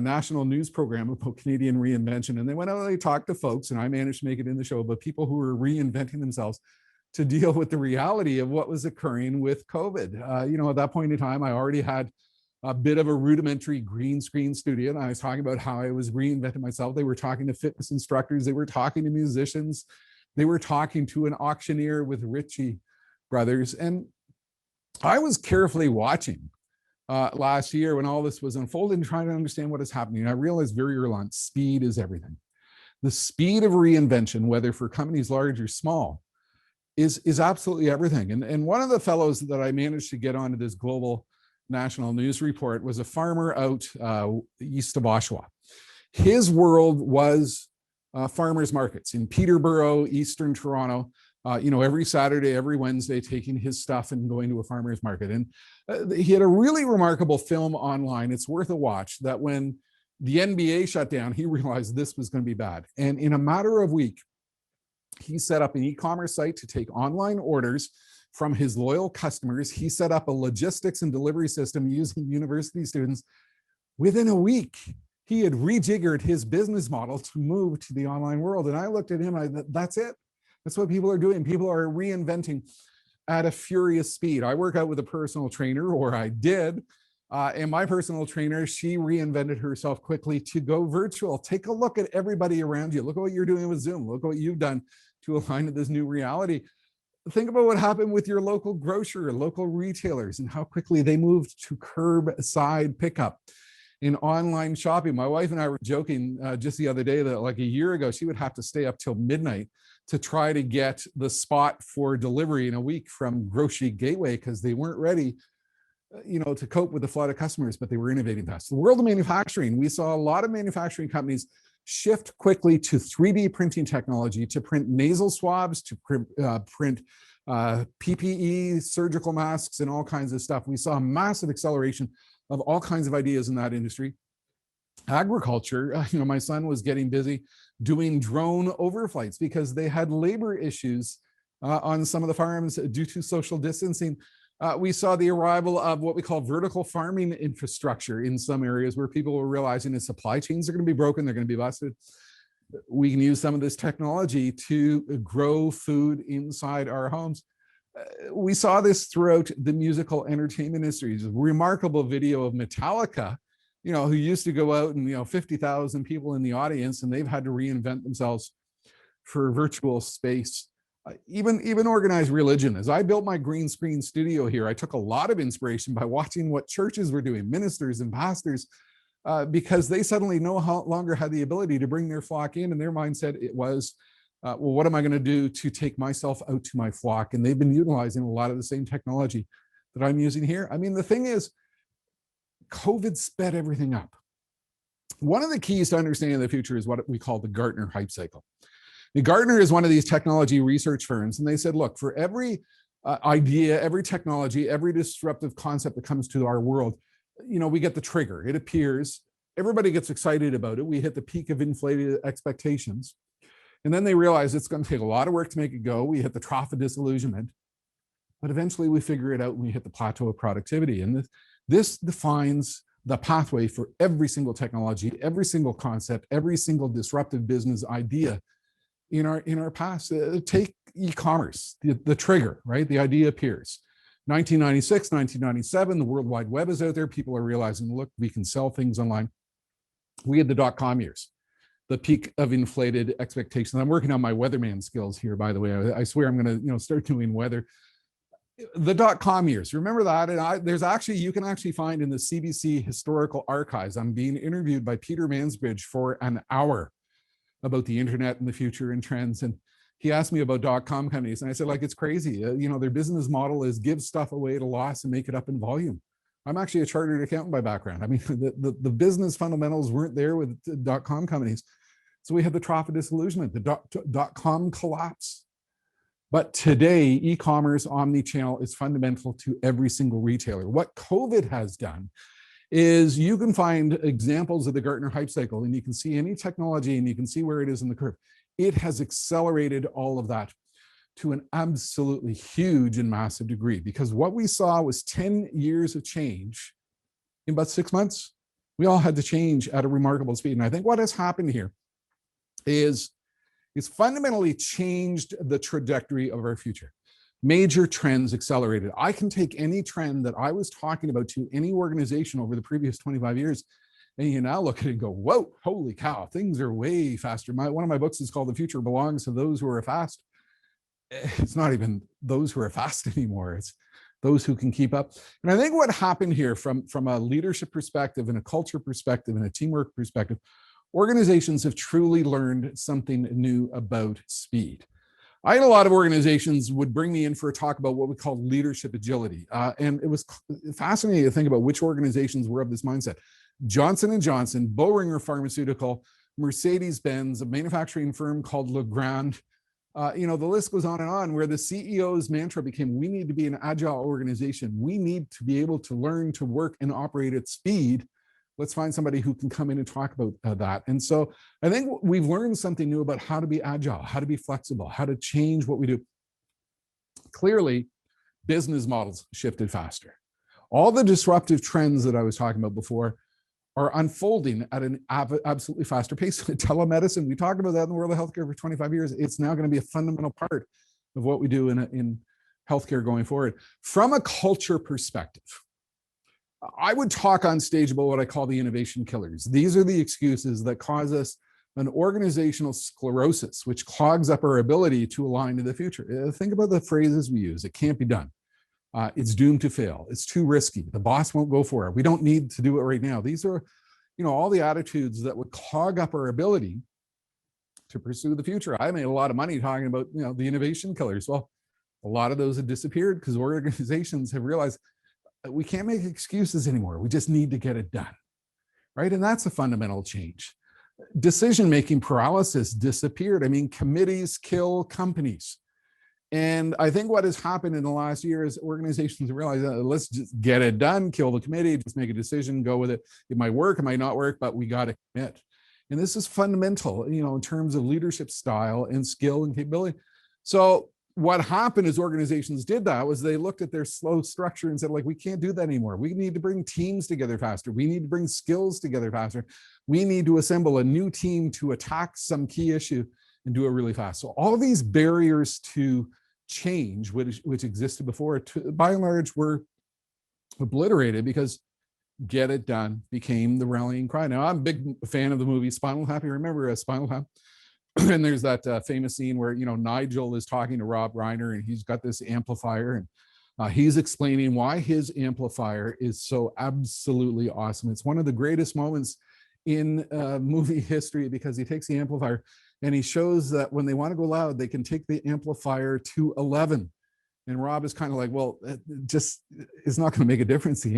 national news program about Canadian reinvention. And they went out and they talked to folks, and I managed to make it in the show, but people who were reinventing themselves to deal with the reality of what was occurring with COVID. At that point in time, I already had a bit of a rudimentary green screen studio, and I was talking about how I was reinventing myself. They were talking to fitness instructors. They were talking to musicians. They were talking to an auctioneer with Ritchie Brothers. And I was carefully watching last year when all this was unfolding, trying to understand what is happening. And I realized very early on, speed is everything. The speed of reinvention, whether for companies large or small, is absolutely everything. And one of the fellows that I managed to get onto this global national news report was a farmer out east of Oshawa. His world was farmers markets in Peterborough, Eastern Toronto. every Saturday, every Wednesday, taking his stuff and going to a farmer's market. And he had a really remarkable film online. It's worth a watch, that when the NBA shut down, he realized this was going to be bad. And in a matter of a week, he set up an e-commerce site to take online orders from his loyal customers. He set up a logistics and delivery system using university students. Within a week, he had rejiggered his business model to move to the online world. And I looked at him, that's it. That's what people are doing. People are reinventing at a furious speed. I work out with a personal trainer, or I did. And my personal trainer, she reinvented herself quickly to go virtual. Take a look at everybody around you. Look at what you're doing with Zoom. Look at what you've done to align to this new reality. Think about what happened with your local grocer, local retailers, and how quickly they moved to curbside pickup in online shopping. My wife and I were joking just the other day that like a year ago, she would have to stay up till midnight to try to get the spot for delivery in a week from Grocery Gateway because they weren't ready, to cope with the flood of customers, but they were innovating fast. The world of manufacturing, we saw a lot of manufacturing companies shift quickly to 3D printing technology to print nasal swabs, to print PPE, surgical masks, and all kinds of stuff. We saw a massive acceleration of all kinds of ideas in that industry. Agriculture, my son was getting busy doing drone overflights because they had labor issues on some of the farms due to social distancing. We saw the arrival of what we call vertical farming infrastructure in some areas where people were realizing that supply chains are going to be broken, they're going to be busted. We can use some of this technology to grow food inside our homes. We saw this throughout the musical entertainment industries. Remarkable video of Metallica, who used to go out and 50,000 people in the audience, and they've had to reinvent themselves for virtual space. Even organized religion. As I built my green screen studio here, I took a lot of inspiration by watching what churches were doing, ministers and pastors, because they suddenly no longer had the ability to bring their flock in, and their mindset it was, well, what am I going to do to take myself out to my flock? And they've been utilizing a lot of the same technology that I'm using here. I mean, the thing is, COVID sped everything up. One of the keys to understanding the future is what we call the Gartner hype cycle. Gartner is one of these technology research firms, and they said, look, for every idea, every technology, every disruptive concept that comes to our world, we get the trigger. It appears, everybody gets excited about it. We hit the peak of inflated expectations. And then they realize it's going to take a lot of work to make it go. We hit the trough of disillusionment, but eventually we figure it out and we hit the plateau of productivity. And this defines the pathway for every single technology, every single concept, every single disruptive business idea in our past. Take e-commerce, the trigger, right? The idea appears. 1996, 1997, the World Wide Web is out there. People are realizing, look, we can sell things online. We had the dot-com years, the peak of inflated expectations. I'm working on my weatherman skills here, by the way. I swear I'm going to start doing weather. The dot-com years, remember that? And you can actually find in the CBC historical archives, I'm being interviewed by Peter Mansbridge for an hour about the internet and the future and trends. And he asked me about dot-com companies. And I said, it's crazy. Their business model is give stuff away at a loss and make it up in volume. I'm actually a chartered accountant by background. I mean, the business fundamentals weren't there with dot-com companies. So we had the trough of disillusionment, the dot-com collapse. But today, e-commerce, omni-channel is fundamental to every single retailer. What COVID has done is you can find examples of the Gartner hype cycle, and you can see any technology and you can see where it is in the curve. It has accelerated all of that to an absolutely huge and massive degree, because what we saw was 10 years of change in about 6 months. We all had to change at a remarkable speed. And I think what has happened here is it's fundamentally changed the trajectory of our future. Major trends accelerated. I can take any trend that I was talking about to any organization over the previous 25 years, and you now look at it and go, whoa, holy cow, things are way faster. One of my books is called The Future Belongs to Those Who Are Fast. It's not even those who are fast anymore. It's those who can keep up. And I think what happened here from a leadership perspective and a culture perspective and a teamwork perspective, organizations have truly learned something new about speed. I had a lot of organizations would bring me in for a talk about what we call leadership agility. And it was fascinating to think about which organizations were of this mindset. Johnson & Johnson, Boehringer Pharmaceutical, Mercedes-Benz, a manufacturing firm called Legrand, The list goes on, where the CEO's mantra became, we need to be an agile organization. We need to be able to learn to work and operate at speed. Let's find somebody who can come in and talk about that. And so I think we've learned something new about how to be agile, how to be flexible, how to change what we do. Clearly, business models shifted faster. All the disruptive trends that I was talking about before are unfolding at an absolutely faster pace. Telemedicine, we talked about that in the world of healthcare for 25 years. It's now going to be a fundamental part of what we do in healthcare going forward. From a culture perspective, I would talk on stage about what I call the innovation killers. These are the excuses that cause us an organizational sclerosis, which clogs up our ability to align to the future. Think about the phrases we use. It can't be done. It's doomed to fail. It's too risky. The boss won't go for it. We don't need to do it right now. These are, all the attitudes that would clog up our ability to pursue the future. I made a lot of money talking about, the innovation killers. Well, a lot of those have disappeared because organizations have realized that we can't make excuses anymore. We just need to get it done, right? And that's a fundamental change. Decision-making paralysis disappeared. I mean, committees kill companies. And I think what has happened in the last year is organizations realize, let's just get it done, kill the committee, just make a decision, go with it. It might work, it might not work, but we got to commit. And this is fundamental, in terms of leadership style and skill and capability. So what happened is organizations did that was they looked at their slow structure and said, like, we can't do that anymore. We need to bring teams together faster. We need to bring skills together faster. We need to assemble a new team to attack some key issue and do it really fast. So all of these barriers to change, which existed before, by and large, were obliterated because get it done became the rallying cry. Now, I'm a big fan of the movie Spinal Tap. You remember Spinal Tap? And there's that famous scene where, Nigel is talking to Rob Reiner and he's got this amplifier and he's explaining why his amplifier is so absolutely awesome. It's one of the greatest moments in movie history because he takes the amplifier and he shows that when they want to go loud, they can take the amplifier to 11. And Rob is kind of like, well, it's not going to make a difference. The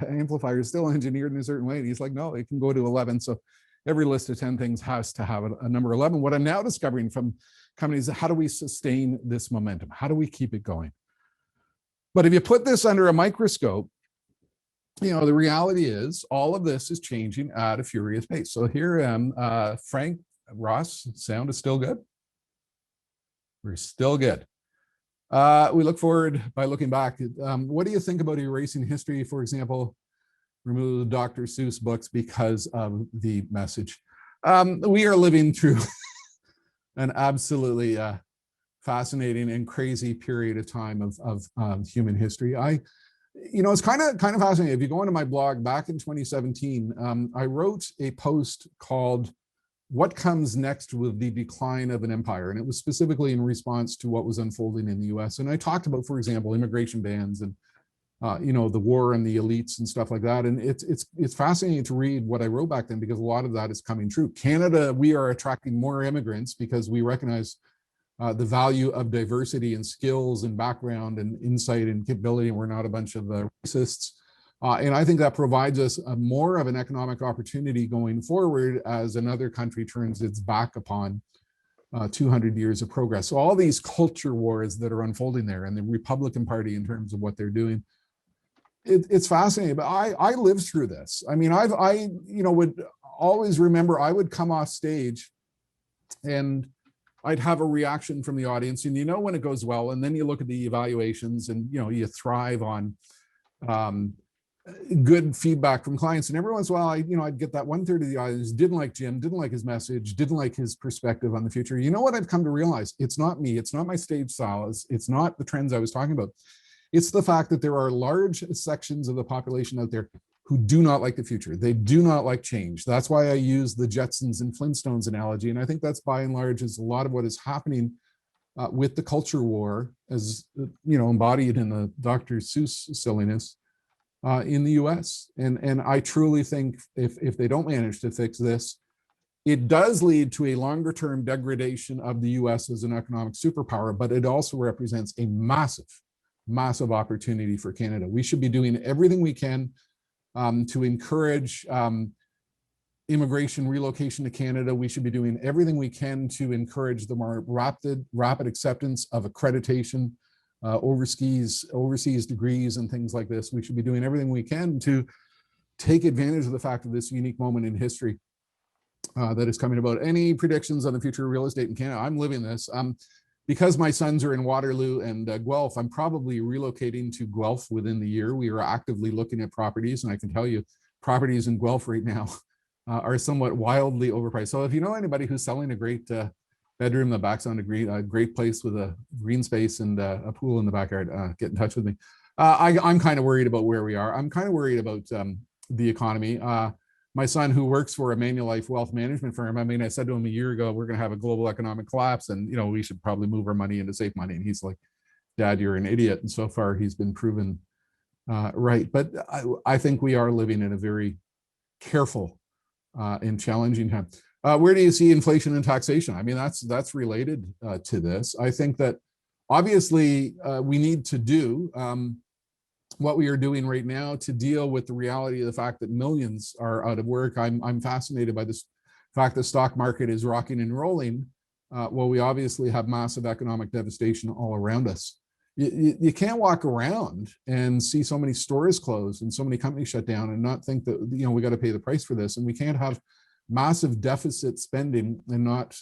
amplifier is still engineered in a certain way. And he's like, no, it can go to 11. So every list of 10 things has to have a number 11. What I'm now discovering from companies is how do we sustain this momentum? How do we keep it going? But if you put this under a microscope, the reality is all of this is changing at a furious pace. So here I am, Frank, Ross, sound is still good. We're still good. We look forward by looking back. What do you think about erasing history, for example? Remove Dr. Seuss books because of the message. We are living through an absolutely fascinating and crazy period of time of human history. It's kind of fascinating. If you go into my blog back in 2017, I wrote a post called "What Comes Next with the Decline of an Empire?" And it was specifically in response to what was unfolding in the US. And I talked about, for example, immigration bans and the war and the elites and stuff like that. And it's fascinating to read what I wrote back then because a lot of that is coming true. Canada, we are attracting more immigrants because we recognize the value of diversity and skills and background and insight and capability, and we're not a bunch of racists. And I think that provides us more of an economic opportunity going forward as another country turns its back upon 200 years of progress. So all these culture wars that are unfolding there, and the Republican Party in terms of what they're doing, it's fascinating. But I lived through this. I mean, I would always remember I would come off stage and I'd have a reaction from the audience, and when it goes well, and then you look at the evaluations and you thrive on good feedback from clients. And every once in a while, I'd get that 1/3 of the audience didn't like Jim, didn't like his message, didn't like his perspective on the future. You know what I've come to realize? It's not me. It's not my stage style. It's not the trends I was talking about. It's the fact that there are large sections of the population out there who do not like the future. They do not like change. That's why I use the Jetsons and Flintstones analogy. And I think that's by and large is a lot of what is happening with the culture war, as embodied in the Dr. Seuss silliness in the US. And I truly think if they don't manage to fix this, it does lead to a longer term degradation of the US as an economic superpower, but it also represents a massive opportunity for Canada. We should be doing everything we can to encourage immigration, relocation to Canada. We should be doing everything we can to encourage the more rapid acceptance of accreditation, overseas degrees and things like this. We should be doing everything we can to take advantage of the fact of this unique moment in history that is coming about. Any predictions on the future of real estate in Canada? I'm living this. Because my sons are in Waterloo and Guelph, I'm probably relocating to Guelph within the year. We are actively looking at properties, and I can tell you properties in Guelph right now are somewhat wildly overpriced. So if you know anybody who's selling a great bedroom that backs on a great place with a green space and a pool in the backyard, get in touch with me. I'm kind of worried about where we are. I'm kind of worried about the economy. My son, who works for a Manulife wealth management firm, I mean, I said to him a year ago, we're going to have a global economic collapse and, you know, we should probably move our money into safe money. And he's like, Dad, you're an idiot. And so far he's been proven right. But I think we are living in a very careful and challenging time. Where do you see inflation and taxation? I mean, that's related to this. I think that obviously we need to do what we are doing right now to deal with the reality of the fact that millions are out of work. I'm fascinated by this fact the stock market is rocking and rolling. Well, we obviously have massive economic devastation all around us. You can't walk around and see so many stores closed and so many companies shut down and not think that, you know, we got to pay the price for this. And we can't have massive deficit spending and not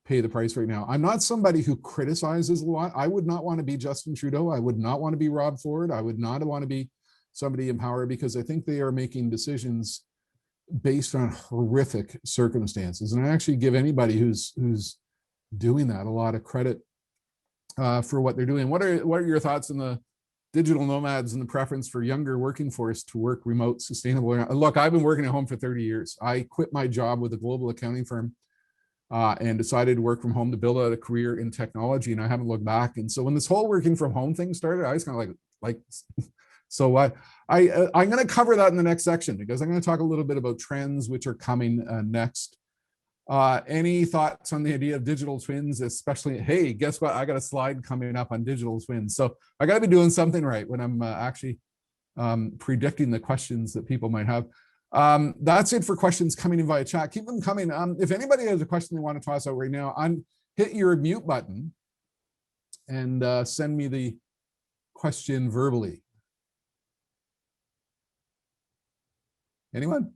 pay the price right now. I'm not somebody who criticizes a lot. I would not want to be Justin Trudeau. I would not want to be Rob Ford. I would not want to be somebody in power, because I think they are making decisions based on horrific circumstances. And I actually give anybody who's doing that a lot of credit for what they're doing. What are your thoughts on the digital nomads and the preference for younger working force to work remote, sustainable? Look, I've been working at home for 30 years. I quit my job with a global accounting firm and decided to work from home to build out a career in technology, and I haven't looked back. And so when this whole working from home thing started, I was kind of like, so what? I'm going to cover that in the next section, because I'm going to talk a little bit about trends which are coming next. Any thoughts on the idea of digital twins, especially, hey, guess what? I got a slide coming up on digital twins. So I got to be doing something right when I'm actually predicting the questions that people might have. That's it for questions coming in via chat. Keep them coming. If anybody has a question they want to toss out right now, hit your mute button and send me the question verbally. Anyone?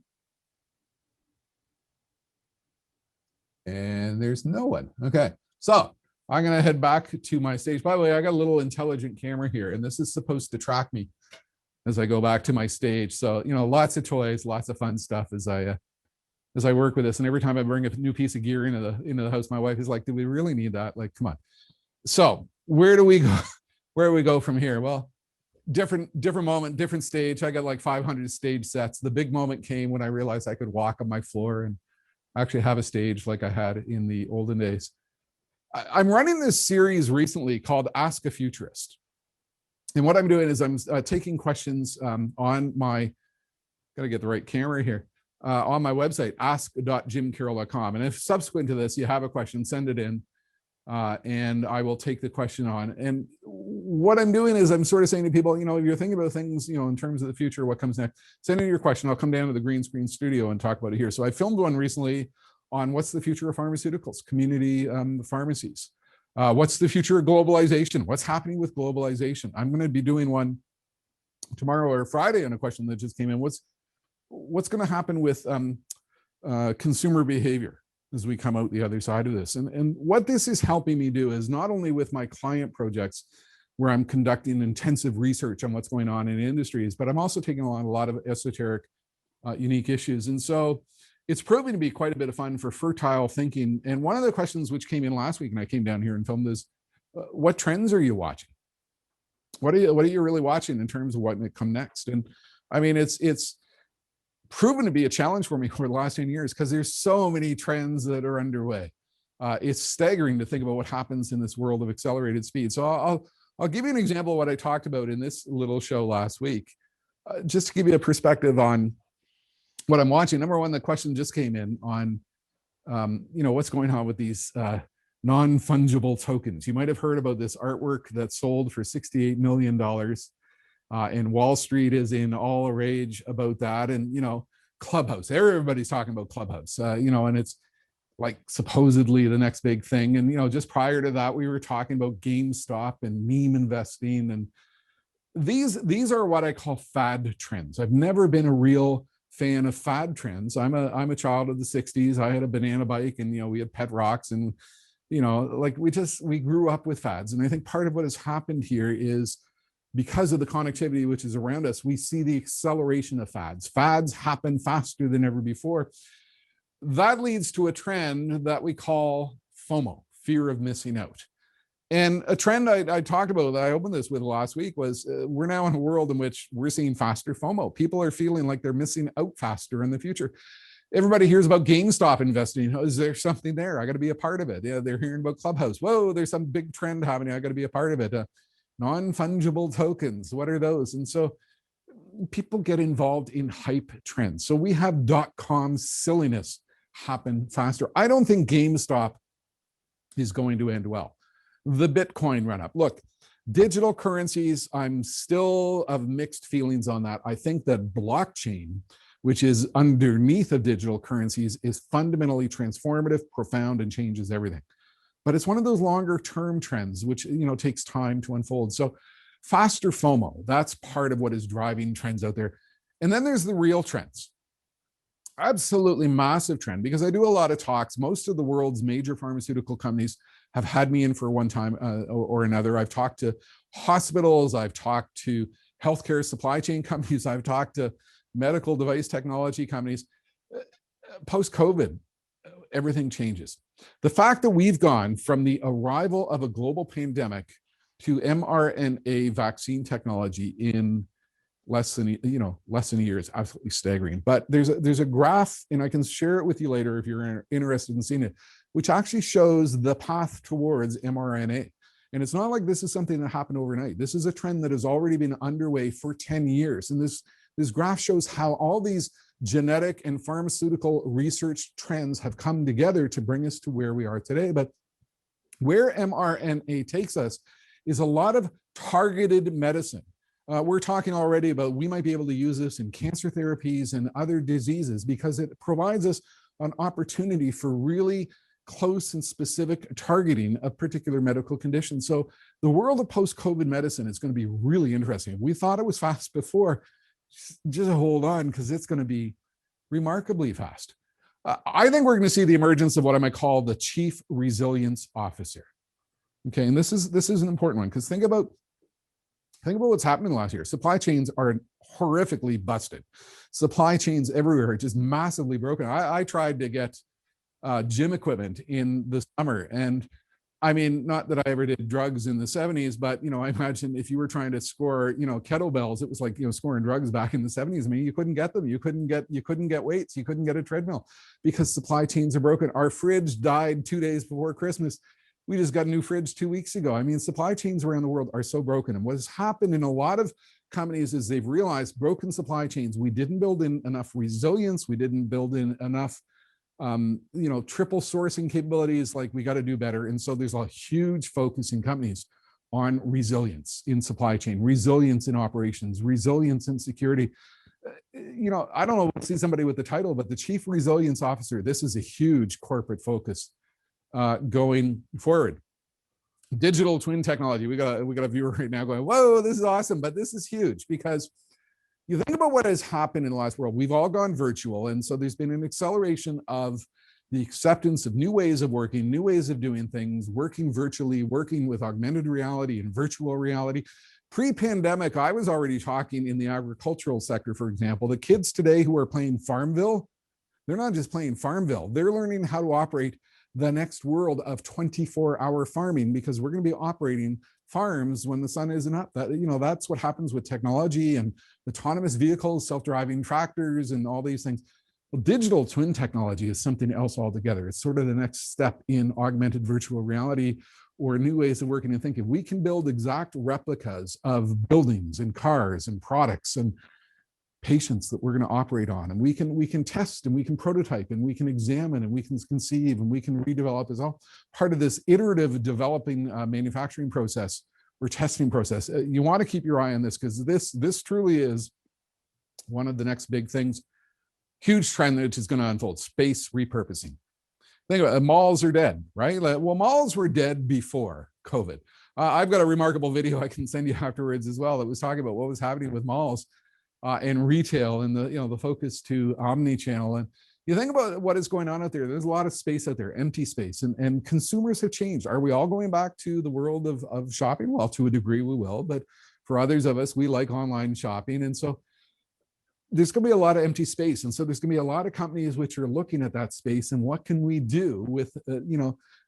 And there's no one. Okay, so I'm going to head back to my stage. By the way, I got a little intelligent camera here, and this is supposed to track me as I go back to my stage. So, you know, lots of toys, lots of fun stuff as I work with this. And every time I bring a new piece of gear into the house, my wife is like, do we really need that? Like, come on. So where do we go? Where do we go from here? Well, different moment, different stage. I got like 500 stage sets. The big moment came when I realized I could walk on my floor and actually have a stage like I had in the olden days. I'm running this series recently called Ask a Futurist. And what I'm doing is I'm taking questions on my, got to get the right camera here, on my website, ask.jimcarroll.com. And if subsequent to this, you have a question, send it in and I will take the question on. And what I'm doing is I'm sort of saying to people, you know, if you're thinking about things, you know, in terms of the future, what comes next, send in your question. I'll come down to the green screen studio and talk about it here. So I filmed one recently on what's the future of pharmaceuticals, community pharmacies. What's the future of globalization? What's happening with globalization? I'm going to be doing one tomorrow or Friday on a question that just came in. What's going to happen with consumer behavior as we come out the other side of this? And what this is helping me do is not only with my client projects where I'm conducting intensive research on what's going on in industries, but I'm also taking on a lot of esoteric, unique issues. And so it's proving to be quite a bit of fun for fertile thinking. And one of the questions which came in last week, and I came down here and filmed is, what trends are you watching? What are you really watching in terms of what may come next? And I mean, it's proven to be a challenge for me for the last 10 years because there's so many trends that are underway. It's staggering to think about what happens in this world of accelerated speed. So I'll give you an example of what I talked about in this little show last week, just to give you a perspective on what I'm watching. Number one, the question just came in on, you know, what's going on with these non-fungible tokens. You might have heard about this artwork that sold for $68 million. And Wall Street is in all a rage about that. And, you know, Clubhouse. Everybody's talking about Clubhouse, and it's like supposedly the next big thing. And, just prior to that, we were talking about GameStop and meme investing. And these are what I call fad trends. I've never been a real fan of fad trends. I'm a child of the 60s. I had a banana bike, and, we had pet rocks, and, like we grew up with fads. And I think part of what has happened here is because of the connectivity which is around us, we see the acceleration of fads. Fads happen faster than ever before. That leads to a trend that we call FOMO, fear of missing out. And a trend I talked about, that I opened this with last week, was we're now in a world in which we're seeing faster FOMO. People are feeling like they're missing out faster in the future. Everybody hears about GameStop investing. Is there something there? I got to be a part of it. Yeah, they're hearing about Clubhouse. Whoa, there's some big trend happening. I got to be a part of it. Non-fungible tokens, what are those? And so people get involved in hype trends. So we have .com silliness happen faster. I don't think GameStop is going to end well. The Bitcoin run up. Look, digital currencies, I'm still of mixed feelings on that. I think that blockchain, which is underneath of digital currencies, is fundamentally transformative, profound, and changes everything. But it's one of those longer term trends, which, takes time to unfold. So faster FOMO, that's part of what is driving trends out there. And then there's the real trends. Absolutely massive trend, because I do a lot of talks. Most of the world's major pharmaceutical companies have had me in for one time or another. I've talked to hospitals, I've talked to healthcare supply chain companies, I've talked to medical device technology companies. Post-COVID, everything changes. The fact that we've gone from the arrival of a global pandemic to mRNA vaccine technology in less than a year is absolutely staggering. But there's a graph, and I can share it with you later if you're interested in seeing it, which actually shows the path towards mRNA. And it's not like this is something that happened overnight. This is a trend that has already been underway for 10 years. And this graph shows how all these genetic and pharmaceutical research trends have come together to bring us to where we are today. But where mRNA takes us is a lot of targeted medicine. We're talking already about we might be able to use this in cancer therapies and other diseases, because it provides us an opportunity for really close and specific targeting of particular medical conditions. So the world of post-COVID medicine is going to be really interesting. We thought it was fast before. Just hold on, because it's going to be remarkably fast. I think we're going to see the emergence of what I might call the chief resilience officer. Okay, and this is an important one, because think about what's happened in the last year. Supply chains are horrifically busted. Supply chains everywhere are just massively broken. I tried to get gym equipment in the summer, and I mean, not that I ever did drugs in the 70s, but I imagine if you were trying to score, kettlebells, it was like, scoring drugs back in the 70s. I mean, you couldn't get them. You couldn't get weights. You couldn't get a treadmill because supply chains are broken. Our fridge died 2 days before Christmas. We just got a new fridge 2 weeks ago. I mean, supply chains around the world are so broken. And what has happened in a lot of companies is they've realized broken supply chains. We didn't build in enough resilience. We didn't build in enough triple sourcing capabilities. Like, we got to do better. And so there's a huge focus in companies on resilience in supply chain, resilience in operations, resilience in security. I don't know, see somebody with the title, but the Chief Resilience Officer, this is a huge corporate focus going forward. Digital twin technology. We got a viewer right now going, whoa, this is awesome. But this is huge, because you think about what has happened in the last world. We've all gone virtual. And so there's been an acceleration of the acceptance of new ways of working, new ways of doing things, working virtually, working with augmented reality and virtual reality. Pre-pandemic, I was already talking in the agricultural sector, for example. The kids today who are playing Farmville, they're not just playing Farmville. They're learning how to operate the next world of 24-hour farming, because we're going to be operating farms when the sun isn't up. That's what happens with technology and autonomous vehicles, self-driving tractors, and all these things. Well, digital twin technology is something else altogether. It's sort of the next step in augmented virtual reality or new ways of working and thinking. We can build exact replicas of buildings and cars and products and patients that we're going to operate on, and we can test, and we can prototype, and we can examine, and we can conceive, and we can redevelop. Is all part of this iterative developing manufacturing process or testing process. You want to keep your eye on this, because this truly is one of the next big things. huge trend that is going to unfold, space repurposing. Think about it, malls are dead, right? Well, malls were dead before COVID. I've got a remarkable video I can send you afterwards as well that was talking about what was happening with malls and retail and the focus to omni-channel. And you think about what is going on out there, there's a lot of space out there, empty space, and consumers have changed. Are we all going back to the world of shopping? Well, to a degree we will, but for others of us, we like online shopping. And so there's going to be a lot of empty space. And so there's going to be a lot of companies which are looking at that space and what can we do with,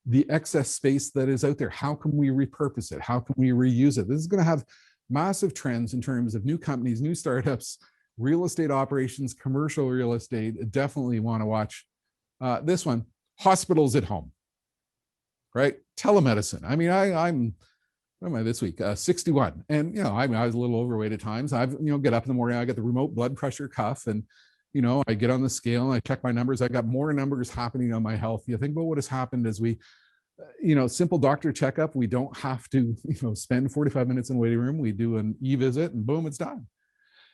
the excess space that is out there? How can we repurpose it? How can we reuse it? This is going to have massive trends in terms of new companies, new startups, real estate operations, commercial real estate. Definitely want to watch this one, hospitals at home, right? Telemedicine. I mean, I'm what am I this week? 61. And, I was a little overweight at times. I've, get up in the morning, I get the remote blood pressure cuff and, I get on the scale and I check my numbers. I got more numbers happening on my health. You think about what has happened as we, simple doctor checkup. We don't have to, spend 45 minutes in the waiting room. We do an e-visit and boom, it's done.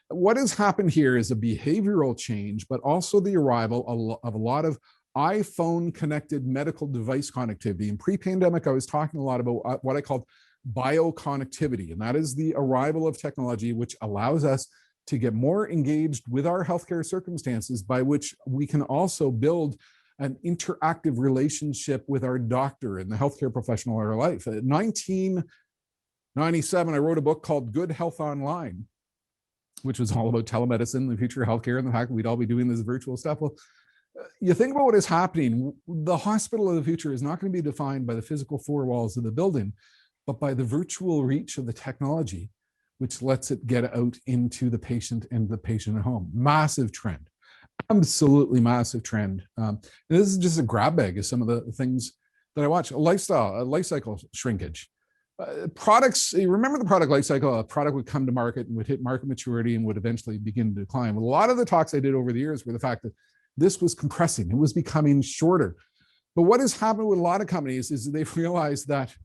What has happened here is a behavioral change, but also the arrival of a lot of iPhone connected medical device connectivity. In pre-pandemic, I was talking a lot about what I called bioconnectivity, and that is the arrival of technology which allows us to get more engaged with our healthcare circumstances, by which we can also build an interactive relationship with our doctor and the healthcare professional in our life. In 1997, I wrote a book called Good Health Online, which was all about telemedicine, the future of healthcare, and the fact that we'd all be doing this virtual stuff. Well, you think about what is happening. The hospital of the future is not going to be defined by the physical four walls of the building, but by the virtual reach of the technology, which lets it get out into the patient and the patient at home. Massive trend, absolutely massive trend. This is just a grab bag of some of the things that I watch. Life cycle shrinkage. Products, you remember the product life cycle, a product would come to market and would hit market maturity and would eventually begin to decline. Well, a lot of the talks I did over the years were the fact that this was compressing, it was becoming shorter. But what has happened with a lot of companies is they've realized that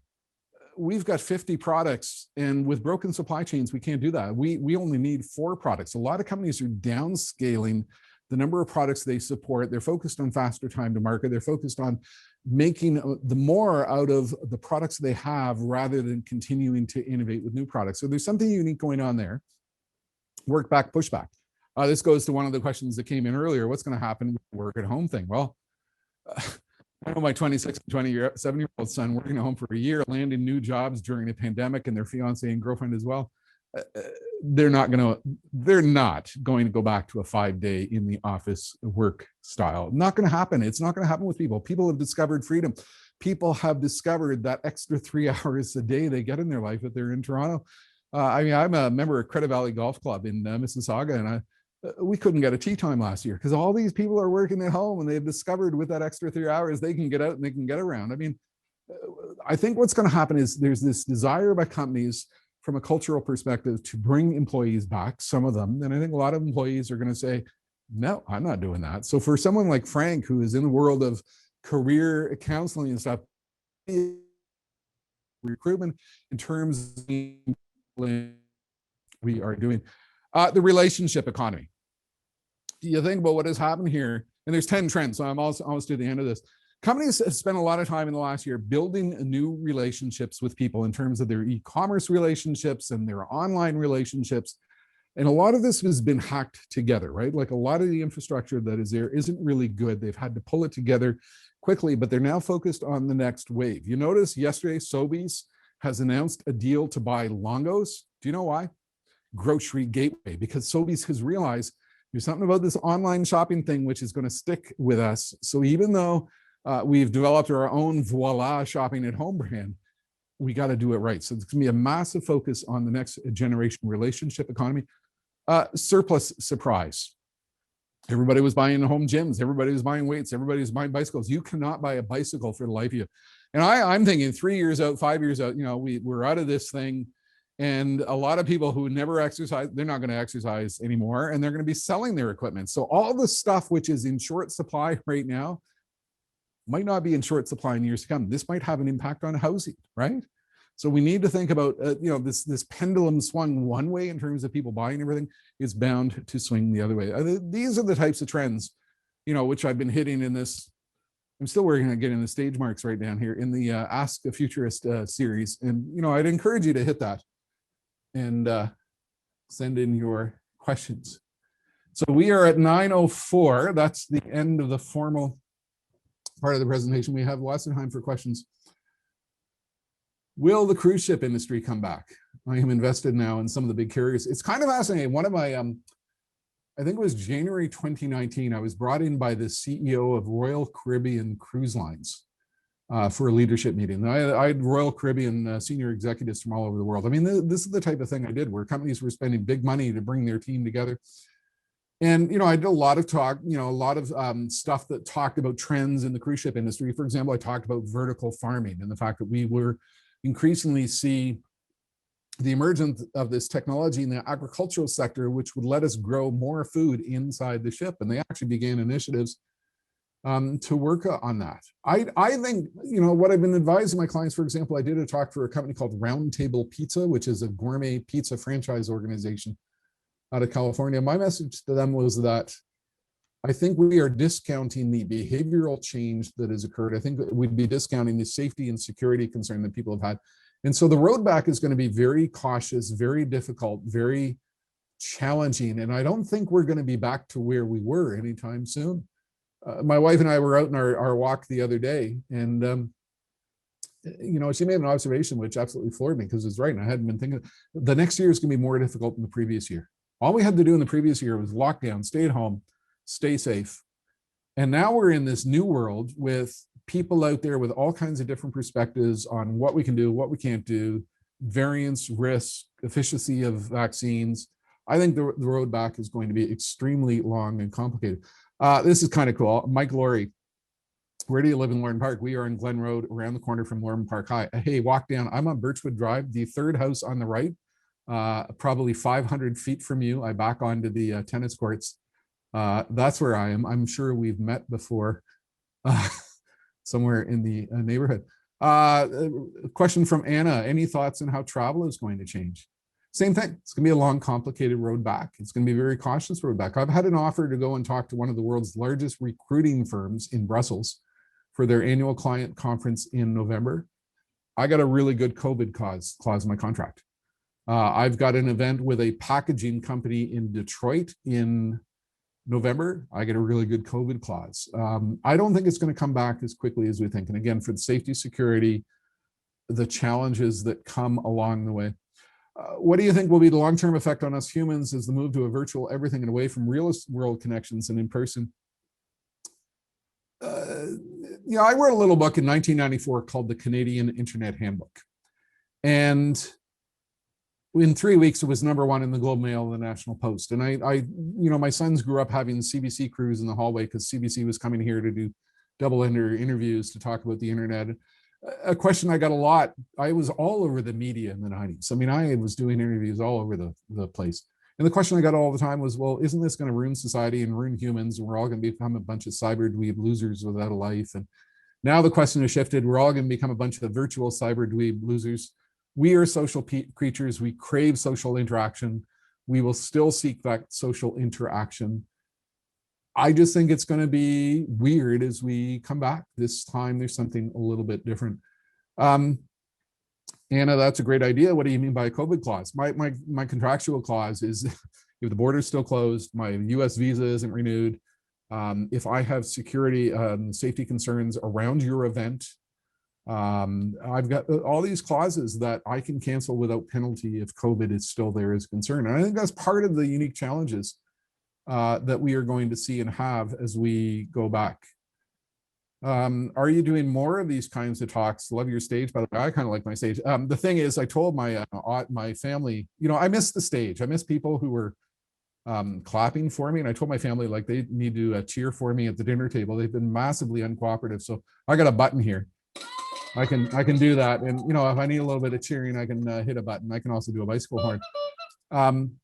we've got 50 products, and with broken supply chains, we can't do that. We only need 4 products. A lot of companies are downscaling the number of products they support. They're focused on faster time to market. They're focused on making the more out of the products they have rather than continuing to innovate with new products. So there's something unique going on there. Work back, push back. This goes to one of the questions that came in earlier. What's going to happen with the work at home thing? Well, I know my 26 and 27-year-old son working at home for a year, landing new jobs during the pandemic, and their fiance and girlfriend as well. They're not going to go back to a 5-day in the office work style. Not going to happen. It's not going to happen with people. People have discovered freedom. People have discovered that extra 3 hours a day they get in their life if they're in Toronto. I'm a member of Credit Valley Golf Club in Mississauga, and we couldn't get a tee time last year because all these people are working at home, and they've discovered with that extra 3 hours they can get out and they can get around. I mean, I think what's going to happen is there's this desire by companies from a cultural perspective to bring employees back, some of them, and I think a lot of employees are going to say, no, I'm not doing that. So for someone like Frank, who is in the world of career counseling and stuff, recruitment in terms of we are doing the relationship economy. You think about what has happened here, and there's 10 trends, so I'm almost to the end of this. Companies have spent a lot of time in the last year building new relationships with people in terms of their e-commerce relationships and their online relationships. And a lot of this has been hacked together, right? Like a lot of the infrastructure that is there isn't really good. They've had to pull it together quickly, but they're now focused on the next wave. You notice yesterday, Sobeys has announced a deal to buy Longos. Do you know why? Grocery gateway, because Sobeys has realized there's something about this online shopping thing which is going to stick with us. So even though we've developed our own voila shopping at home brand, we got to do it right. So it's going to be a massive focus on the next generation relationship economy. Surplus surprise. Everybody was buying home gyms. Everybody was buying weights. Everybody was buying bicycles. You cannot buy a bicycle for the life of you. And I'm thinking 3 years out, 5 years out, we're out of this thing. And a lot of people who never exercise, they're not going to exercise anymore, and they're going to be selling their equipment. So all the stuff which is in short supply right now might not be in short supply in years to come. This might have an impact on housing, right? So we need to think about, this pendulum swung one way in terms of people buying everything is bound to swing the other way. These are the types of trends, which I've been hitting in this. I'm still working on getting the stage marks right down here in the Ask a Futurist series. And, I'd encourage you to hit that and send in your questions. So we are at 9:04. That's the end of the formal part of the presentation. We have lots of time for questions. Will the cruise ship industry come back? I am invested now in some of the big carriers. It's kind of fascinating. One of my, I think it was January 2019, I was brought in by the CEO of Royal Caribbean Cruise Lines for a leadership meeting. I had Royal Caribbean senior executives from all over the world. I mean, this is the type of thing I did where companies were spending big money to bring their team together. And, I did a lot of talk, a lot of stuff that talked about trends in the cruise ship industry. For example, I talked about vertical farming and the fact that we were increasingly see the emergence of this technology in the agricultural sector, which would let us grow more food inside the ship. And they actually began initiatives to work on that. I think, what I've been advising my clients, for example, I did a talk for a company called Round Table Pizza, which is a gourmet pizza franchise organization out of California. My message to them was that I think we are discounting the behavioral change that has occurred. I think we'd be discounting the safety and security concern that people have had. And so the road back is going to be very cautious, very difficult, very challenging. And I don't think we're going to be back to where we were anytime soon. My wife and I were out in our walk the other day, and she made an observation which absolutely floored me, because it's right. And I hadn't been thinking. The next year is going to be more difficult than the previous year. All we had to do in the previous year was lock down, stay at home, stay safe. And now we're in this new world with people out there with all kinds of different perspectives on what we can do, what we can't do, variance, risk, efficacy of vaccines. I think the road back is going to be extremely long and complicated. This is kind of cool. Mike Laurie, where do you live in Lauren Park? We are in Glen Road, around the corner from Lauren Park High. Hey, walk down. I'm on Birchwood Drive, the third house on the right, probably 500 feet from you. I back onto the tennis courts. That's where I am. I'm sure we've met before somewhere in the neighborhood. A question from Anna. Any thoughts on how travel is going to change? Same thing. It's going to be a long, complicated road back. It's going to be a very cautious road back. I've had an offer to go and talk to one of the world's largest recruiting firms in Brussels for their annual client conference in November. I got a really good COVID clause in my contract. I've got an event with a packaging company in Detroit in November. I get a really good COVID clause. I don't think it's going to come back as quickly as we think. And again, for the safety, security, the challenges that come along the way. What do you think will be the long-term effect on us humans as the move to a virtual everything and away from real world connections and in person? I wrote a little book in 1994 called The Canadian Internet Handbook. And in 3 weeks, it was #1 in the Globe Mail and the National Post. And my sons grew up having CBC crews in the hallway because CBC was coming here to do double-ender interviews to talk about the internet. A question I got a lot, I was all over the media in the 90s. I mean, I was doing interviews all over the place. And the question I got all the time was, well, isn't this going to ruin society and ruin humans? And we're all going to become a bunch of cyber dweeb losers without a life. And now the question has shifted. We're all going to become a bunch of virtual cyber dweeb losers. We are social creatures. We crave social interaction. We will still seek that social interaction. I just think it's going to be weird as we come back. This time there's something a little bit different. Anna, that's a great idea. What do you mean by a COVID clause? My contractual clause is if the border's still closed, my US visa isn't renewed, if I have security safety concerns around your event, I've got all these clauses that I can cancel without penalty if COVID is still there as a concern. And I think that's part of the unique challenges that we are going to see and have as we go back. Are you doing more of these kinds of talks? Love your stage, by the way. I kind of like my stage. The thing is, I told my family, I miss the stage. I miss people who were clapping for me. And I told my family like they need to cheer for me at the dinner table. They've been massively uncooperative. So I got a button here. I can do that. And, if I need a little bit of cheering, I can hit a button. I can also do a bicycle horn.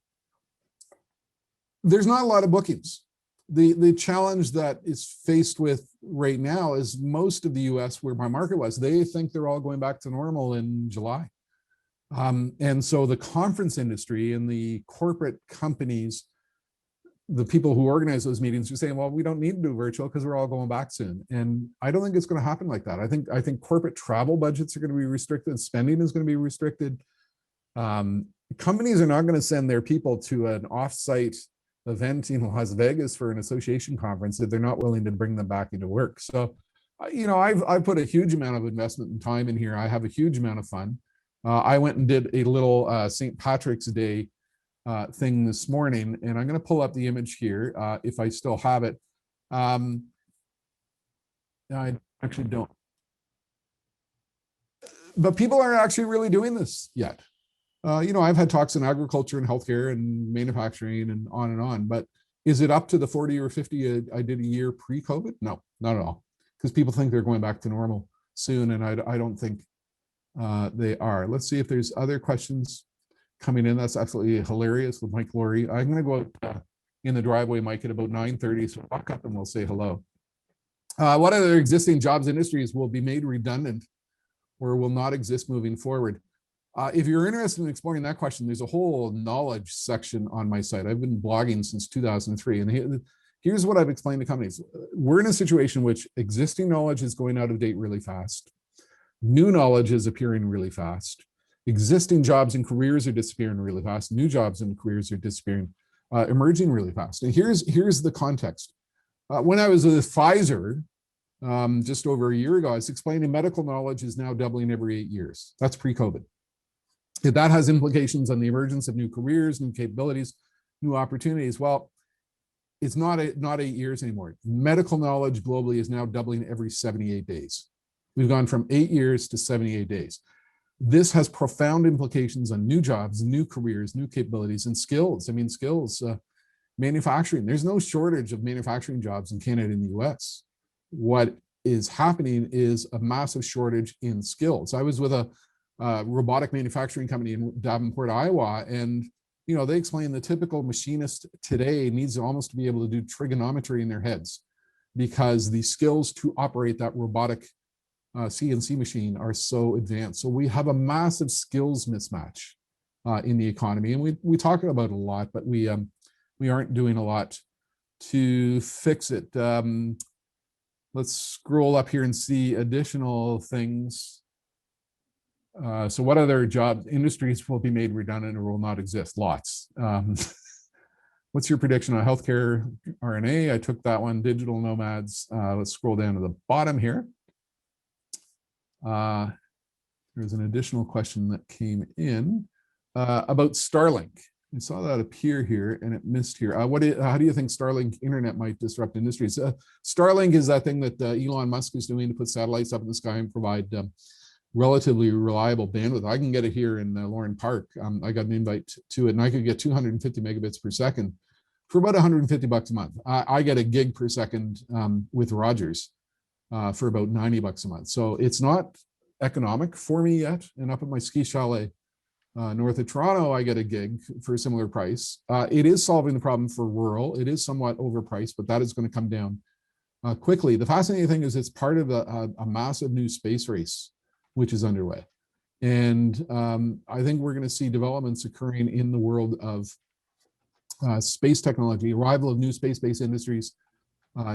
There's not a lot of bookings. The challenge that is faced with right now is most of the US, where my market was, they think they're all going back to normal in July. And so the conference industry and the corporate companies, the people who organize those meetings are saying, well, we don't need to do virtual because we're all going back soon. And I don't think it's going to happen like that. I think corporate travel budgets are going to be restricted. Spending is going to be restricted. Companies are not going to send their people to an offsite event in Las Vegas for an association conference if they're not willing to bring them back into work. So, I've put a huge amount of investment and time in here. I have a huge amount of fun. I went and did a little St. Patrick's Day thing this morning, and I'm going to pull up the image here if I still have it. I actually don't. But people aren't actually really doing this yet. I've had talks in agriculture and healthcare and manufacturing and on, but is it up to the 40 or 50 I did a year pre-COVID? No, not at all. Because people think they're going back to normal soon, and I don't think they are. Let's see if there's other questions coming in. That's absolutely hilarious with Mike Laurie. I'm going to go out in the driveway, Mike, at about 9:30, so walk up and we'll say hello. What other existing jobs industries will be made redundant or will not exist moving forward? If you're interested in exploring that question, there's a whole knowledge section on my site. I've been blogging since 2003, and here's what I've explained to companies. We're in a situation in which existing knowledge is going out of date really fast. New knowledge is appearing really fast. Existing jobs and careers are disappearing really fast. New jobs and careers are disappearing, emerging really fast. And here's the context. When I was with Pfizer, just over a year ago, I was explaining medical knowledge is now doubling every 8 years. That's pre-COVID. That has implications on the emergence of new careers, new capabilities, new opportunities. Well, it's not 8 years anymore. Medical knowledge globally is now doubling every 78 days. We've gone from 8 years to 78 days. This has profound implications on new jobs, new careers, new capabilities, and skills. Skills, manufacturing. There's no shortage of manufacturing jobs in Canada and the US. What is happening is a massive shortage in skills. I was with a robotic manufacturing company in Davenport, Iowa, and they explain the typical machinist today needs almost to be able to do trigonometry in their heads because the skills to operate that robotic CNC machine are so advanced. So we have a massive skills mismatch in the economy, and we talk about it a lot, but we aren't doing a lot to fix it. Let's scroll up here and see additional things. So what other job industries will be made redundant or will not exist? Lots. What's your prediction on healthcare RNA? I took that one. Digital nomads. Let's scroll down to the bottom here. There's an additional question that came in about Starlink. I saw that appear here and it missed here. How do you think Starlink internet might disrupt industries? Starlink is that thing that Elon Musk is doing to put satellites up in the sky and provide relatively reliable bandwidth. I can get it here in Lauren Park. I got an invite to it, and I could get 250 megabits per second for about $150 a month. I get a gig per second with Rogers for about $90 a month. So it's not economic for me yet. And up at my ski chalet north of Toronto, I get a gig for a similar price. It is solving the problem for rural. It is somewhat overpriced, but that is going to come down quickly. The fascinating thing is it's part of a massive new space race which is underway. And I think we're going to see developments occurring in the world of space technology, arrival of new space-based industries,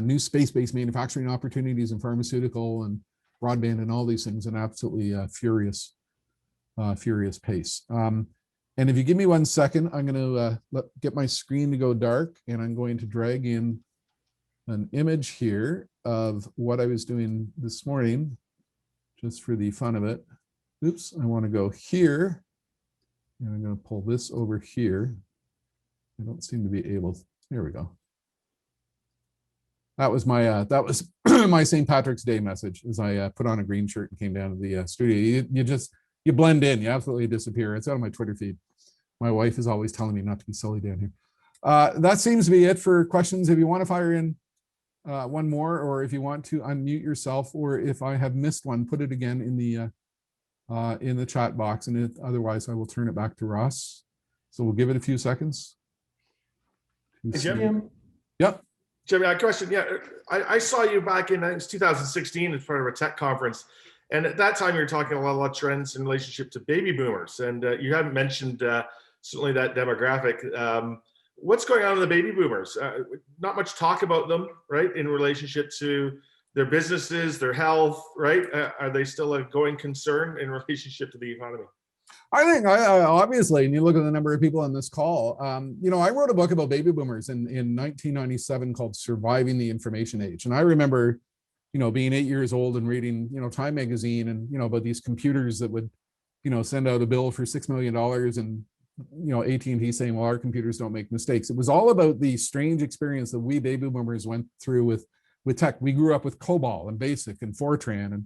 new space-based manufacturing opportunities in pharmaceutical and broadband and all these things, an absolutely furious pace. And if you give me 1 second, I'm going to get my screen to go dark, and I'm going to drag in an image here of what I was doing this morning, just for the fun of it. Oops, I want to go here, and I'm going to pull this over here. I don't seem to be able. There we go. That was my my St. Patrick's Day message as I put on a green shirt and came down to the studio. You blend in, you absolutely disappear. It's out of my Twitter feed. My wife is always telling me not to be silly down here. That seems to be it for questions. If you want to fire in one more, or if you want to unmute yourself, or if I have missed one, put it again in the chat box, and otherwise I will turn it back to Ross. So we'll give it a few seconds. Hey, Jim. Yep. Jim, I have a question. Yeah, I saw you back in 2016 as part of a tech conference, And at that time, you were talking a lot of trends in relationship to baby boomers, and you haven't mentioned certainly that demographic. What's going on in the baby boomers? Not much talk about them, right, in relationship to their businesses, their health, right? Are they still a going concern in relationship to the economy? I think obviously, and you look at the number of people on this call, I wrote a book about baby boomers in 1997 called Surviving the Information Age. And I remember, being 8 years old and reading, Time magazine and, about these computers that would, send out a bill for $6 million and, AT&T saying, well, our computers don't make mistakes. It was all about the strange experience that we baby boomers went through with tech. We grew up with COBOL and BASIC and Fortran.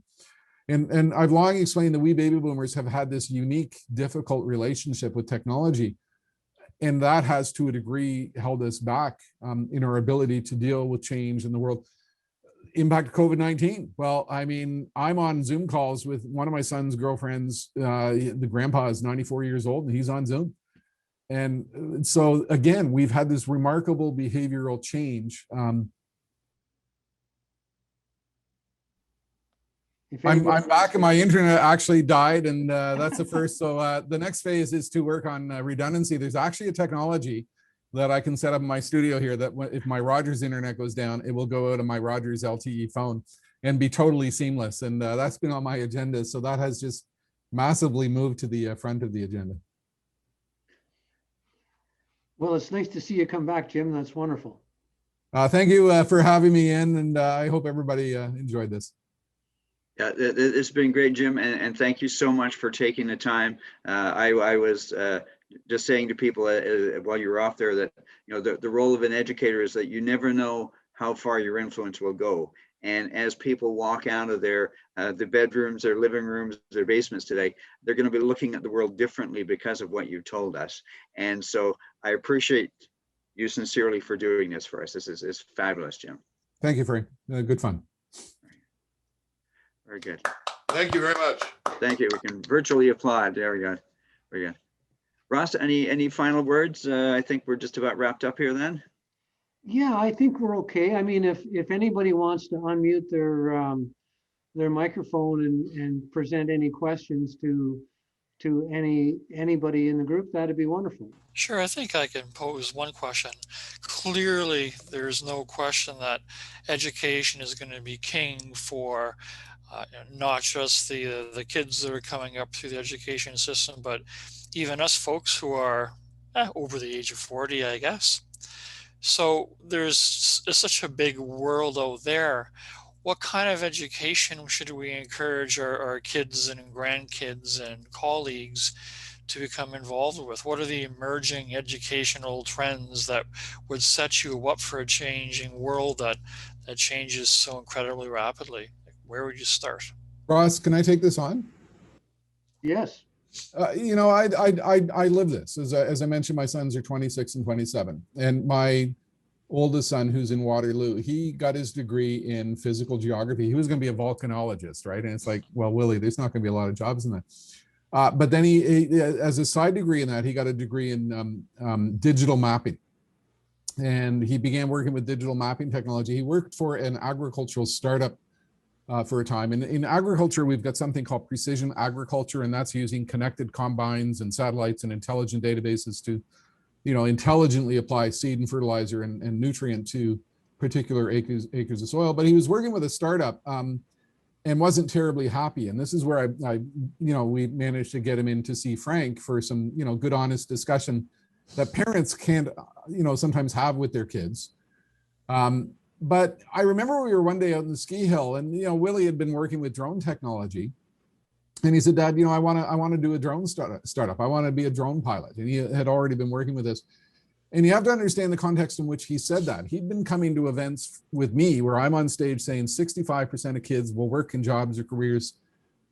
And I've long explained that we baby boomers have had this unique, difficult relationship with technology. And that has, to a degree, held us back in our ability to deal with change in the world. Impact of COVID-19. Well, I mean, I'm on Zoom calls with one of my son's girlfriends. The grandpa is 94 years old and he's on Zoom. And so again, we've had this remarkable behavioral change. I'm back and my internet actually died, and that's the first. So the next phase is to work on redundancy. There's actually a technology that I can set up in my studio here that if my Rogers internet goes down, it will go out of my Rogers LTE phone and be totally seamless. And that's been on my agenda. So that has just massively moved to the front of the agenda. Well, it's nice to see you come back, Jim. That's wonderful. Thank you for having me in, and I hope everybody enjoyed this. Yeah, it's been great, Jim, and thank you so much for taking the time. I was just saying to people while you were off there that the role of an educator is that you never know how far your influence will go. And as people walk out of their bedrooms, their living rooms, their basements today, they're going to be looking at the world differently because of what you told us. And so I appreciate you sincerely for doing this for us. This is fabulous, Jim. Thank you, Frank. Good fun. Very good. Thank you very much. Thank you. We can virtually applaud. There we go. Very good. Ross, any final words? I think we're just about wrapped up here then. Yeah, I think we're okay. I mean, if anybody wants to unmute their microphone and present any questions to anybody in the group, that'd be wonderful. Sure, I think I can pose one question. Clearly, there's no question that education is going to be king for not just the kids that are coming up through the education system, but even us folks who are over the age of 40, I guess. So there's such a big world out there. What kind of education should we encourage our kids and grandkids and colleagues to become involved with? What are the emerging educational trends that would set you up for a changing world that changes so incredibly rapidly? Where would you start? Ross, can I take this on? Yes. I live this. As I mentioned, my sons are 26 and 27. And my oldest son, who's in Waterloo, he got his degree in physical geography. He was going to be a volcanologist, right? And it's like, well, Willie, there's not going to be a lot of jobs in that. But then he, as a side degree in that, he got a degree in digital mapping. And he began working with digital mapping technology. He worked for an agricultural startup for a time. And in agriculture, we've got something called precision agriculture, and that's using connected combines and satellites and intelligent databases to, intelligently apply seed and fertilizer and nutrient to particular acres of soil. But he was working with a startup and wasn't terribly happy. And this is where we managed to get him in to see Frank for some, good, honest discussion that parents can't, sometimes have with their kids. But I remember we were one day out in the ski hill, and Willie had been working with drone technology, and he said, "Dad, I want to do a drone startup. I want to be a drone pilot." And he had already been working with this. And you have to understand the context in which he said that. He'd been coming to events with me where I'm on stage saying 65% of kids will work in jobs or careers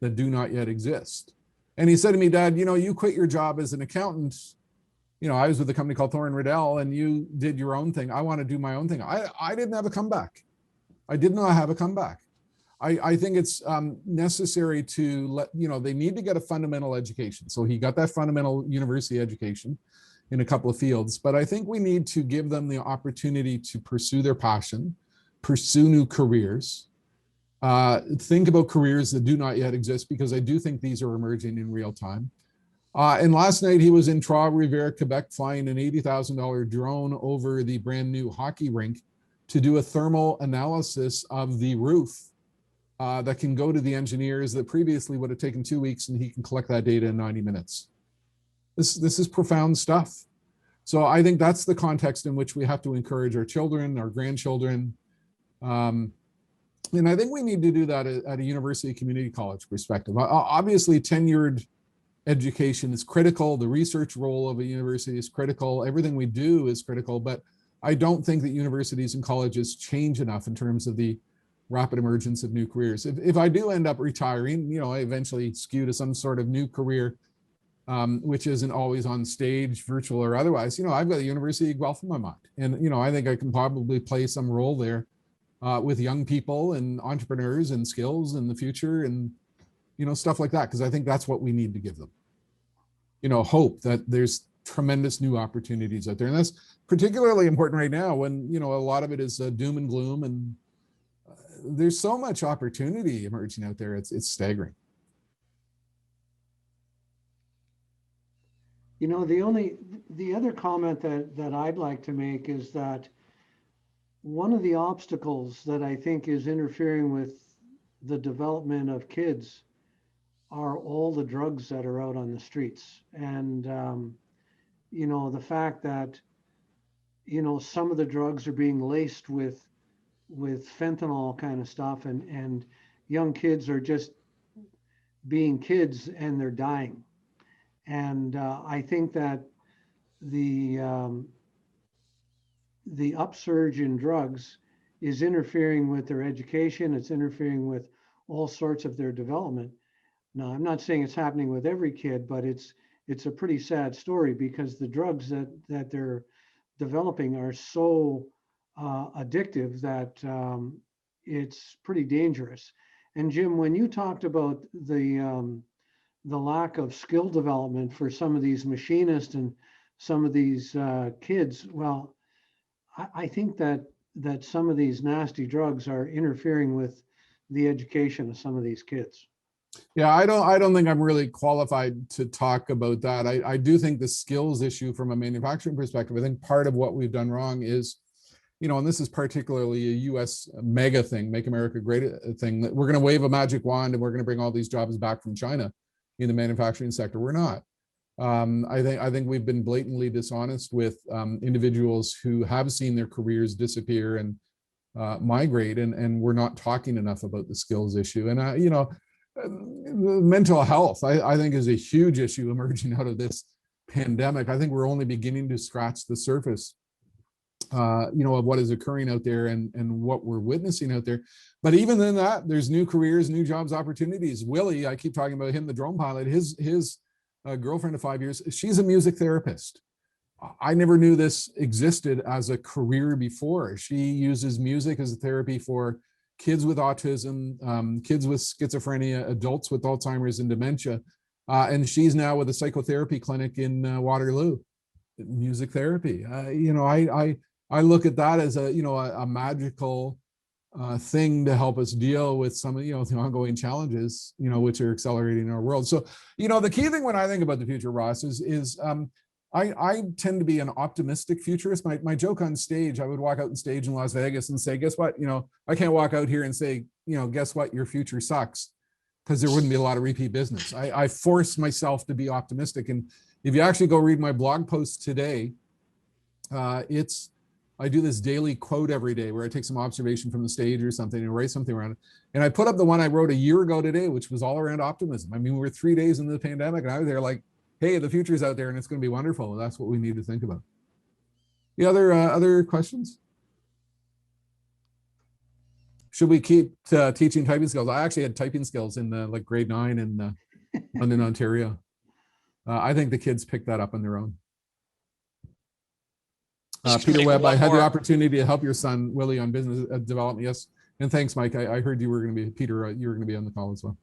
that do not yet exist. And he said to me, "Dad, you quit your job as an accountant. I was with a company called Thorne Riddell, and you did your own thing. I want to do my own thing." I didn't have a comeback. I did not have a comeback. I think it's necessary to let, they need to get a fundamental education. So he got that fundamental university education in a couple of fields, but I think we need to give them the opportunity to pursue their passion, pursue new careers, Think about careers that do not yet exist, because I do think these are emerging in real time. And last night he was in Trois-Rivières, Quebec, flying an $80,000 drone over the brand new hockey rink to do a thermal analysis of the roof that can go to the engineers that previously would have taken 2 weeks, and he can collect that data in 90 minutes. This is profound stuff. So I think that's the context in which we have to encourage our children, our grandchildren. And I think we need to do that at a university community college perspective. Obviously, tenured education is critical. The research role of a university is critical. Everything we do is critical, but I don't think that universities and colleges change enough in terms of the rapid emergence of new careers. If I do end up retiring, I eventually skew to some sort of new career, which isn't always on stage, virtual or otherwise, I've got the University of Guelph in my mind. And, I think I can probably play some role there with young people and entrepreneurs and skills in the future and, stuff like that, because I think that's what we need to give them. Hope that there's tremendous new opportunities out there. And that's particularly important right now when, a lot of it is doom and gloom, and there's so much opportunity emerging out there. It's staggering. The other comment that I'd like to make is that one of the obstacles that I think is interfering with the development of kids are all the drugs that are out on the streets. And, the fact that, some of the drugs are being laced with fentanyl kind of stuff, and young kids are just being kids and they're dying. And I think that the upsurge in drugs is interfering with their education. It's interfering with all sorts of their development. Now, I'm not saying it's happening with every kid, but it's a pretty sad story, because the drugs that they're developing are so addictive that it's pretty dangerous. And Jim, when you talked about the lack of skill development for some of these machinists and some of these kids, well, I think that some of these nasty drugs are interfering with the education of some of these kids. Yeah, I don't think I'm really qualified to talk about that. I do think the skills issue from a manufacturing perspective, I think part of what we've done wrong is, and this is particularly a US mega thing, Make America Great thing, that we're going to wave a magic wand and we're going to bring all these jobs back from China in the manufacturing sector. We're not. I think we've been blatantly dishonest with individuals who have seen their careers disappear and migrate, and we're not talking enough about the skills issue. And mental health, I think, is a huge issue emerging out of this pandemic. I think we're only beginning to scratch the surface, of what is occurring out there and what we're witnessing out there. But even in that, there's new careers, new jobs, opportunities. Willie, I keep talking about him, the drone pilot, his girlfriend of 5 years, she's a music therapist. I never knew this existed as a career before. She uses music as a therapy for kids with autism, kids with schizophrenia, adults with Alzheimer's and dementia. And she's now with a psychotherapy clinic in Waterloo, music therapy. I look at that as a magical thing to help us deal with some of the ongoing challenges, which are accelerating our world. So, the key thing when I think about the future, Ross, is I tend to be an optimistic futurist. My joke on stage, I would walk out on stage in Las Vegas and say, guess what? I can't walk out here and say, guess what? Your future sucks, because there wouldn't be a lot of repeat business. I force myself to be optimistic. And if you actually go read my blog post today, I do this daily quote every day where I take some observation from the stage or something and write something around it. And I put up the one I wrote a year ago today, which was all around optimism. I mean, we're 3 days into the pandemic and I was there like, hey, the future's out there and it's going to be wonderful. That's what we need to think about. The other questions? Should we keep teaching typing skills? I actually had typing skills in like grade 9 in London, Ontario. I think the kids picked that up on their own. Peter Webb, I had the opportunity to help your son, Willie, on business development. Yes. And thanks, Mike. I heard you were going to be, Peter, you were going to be on the call as well.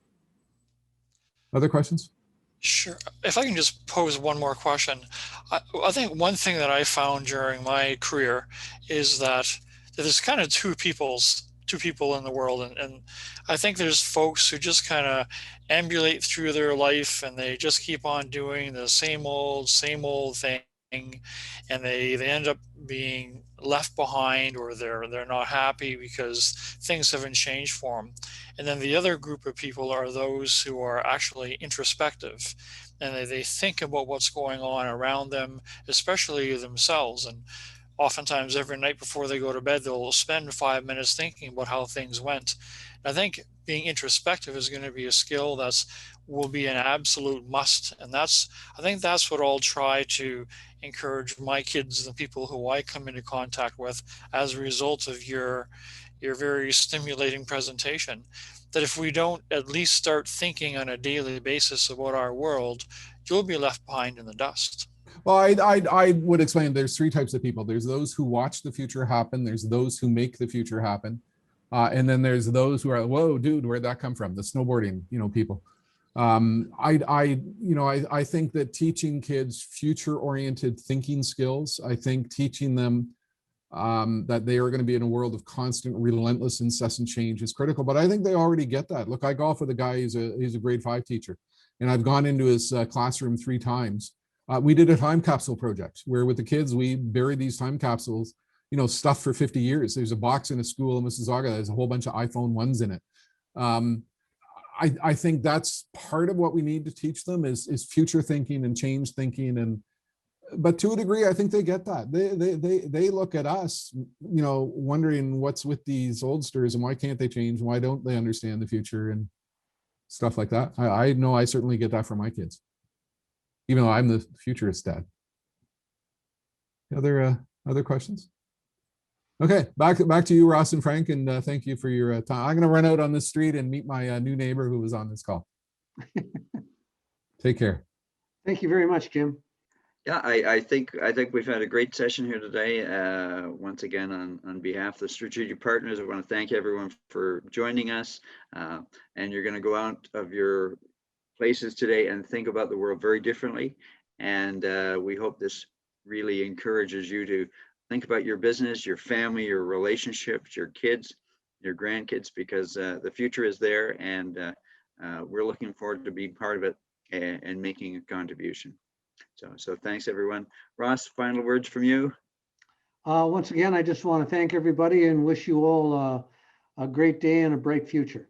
Other questions? Sure. If I can just pose one more question. I think one thing that I found during my career is that there's kind of two peoples to people in the world. And I think there's folks who just kind of ambulate through their life and they just keep on doing the same old thing, and they end up being left behind, or they're not happy because things haven't changed for them. And then the other group of people are those who are actually introspective, and they think about what's going on around them, especially themselves. And oftentimes every night before they go to bed, they'll spend 5 minutes thinking about how things went. And I think being introspective is going to be a skill will be an absolute must. And I think that's what I'll try to encourage my kids, the people who I come into contact with, as a result of your very stimulating presentation. That if we don't at least start thinking on a daily basis about our world, you'll be left behind in the dust. Well, I would explain there's three types of people. There's those who watch the future happen. There's those who make the future happen. And then there's those who are, whoa, dude, where'd that come from? The snowboarding, people. I think that teaching kids future-oriented thinking skills, I think teaching them that they are going to be in a world of constant, relentless, incessant change is critical. But I think they already get that. Look, I golf with a guy, he's a grade 5 teacher, and I've gone into his classroom 3 times. We did a time capsule project where with the kids, we buried these time capsules, stuffed for 50 years. There's a box in a school in Mississauga. There's a whole bunch of iPhone 1s in it. I think that's part of what we need to teach them is future thinking and change thinking. But to a degree, I think they get that. They look at us, wondering what's with these oldsters and why can't they change? Why don't they understand the future and stuff like that? I know I certainly get that from my kids, even though I'm the futurist dad. Other questions? Okay, back to you, Ross and Frank, and thank you for your time. I'm going to run out on the street and meet my new neighbor who was on this call. Take care. Thank you very much, Jim. Yeah, I think we've had a great session here today. Once again, on behalf of the strategic partners, I want to thank everyone for joining us. And you're going to go out of your places today and think about the world very differently. And we hope this really encourages you to think about your business, your family, your relationships, your kids, your grandkids, because the future is there, and we're looking forward to being part of it and making a contribution. So thanks, everyone. Ross, final words from you. Once again, I just want to thank everybody and wish you all a great day and a bright future.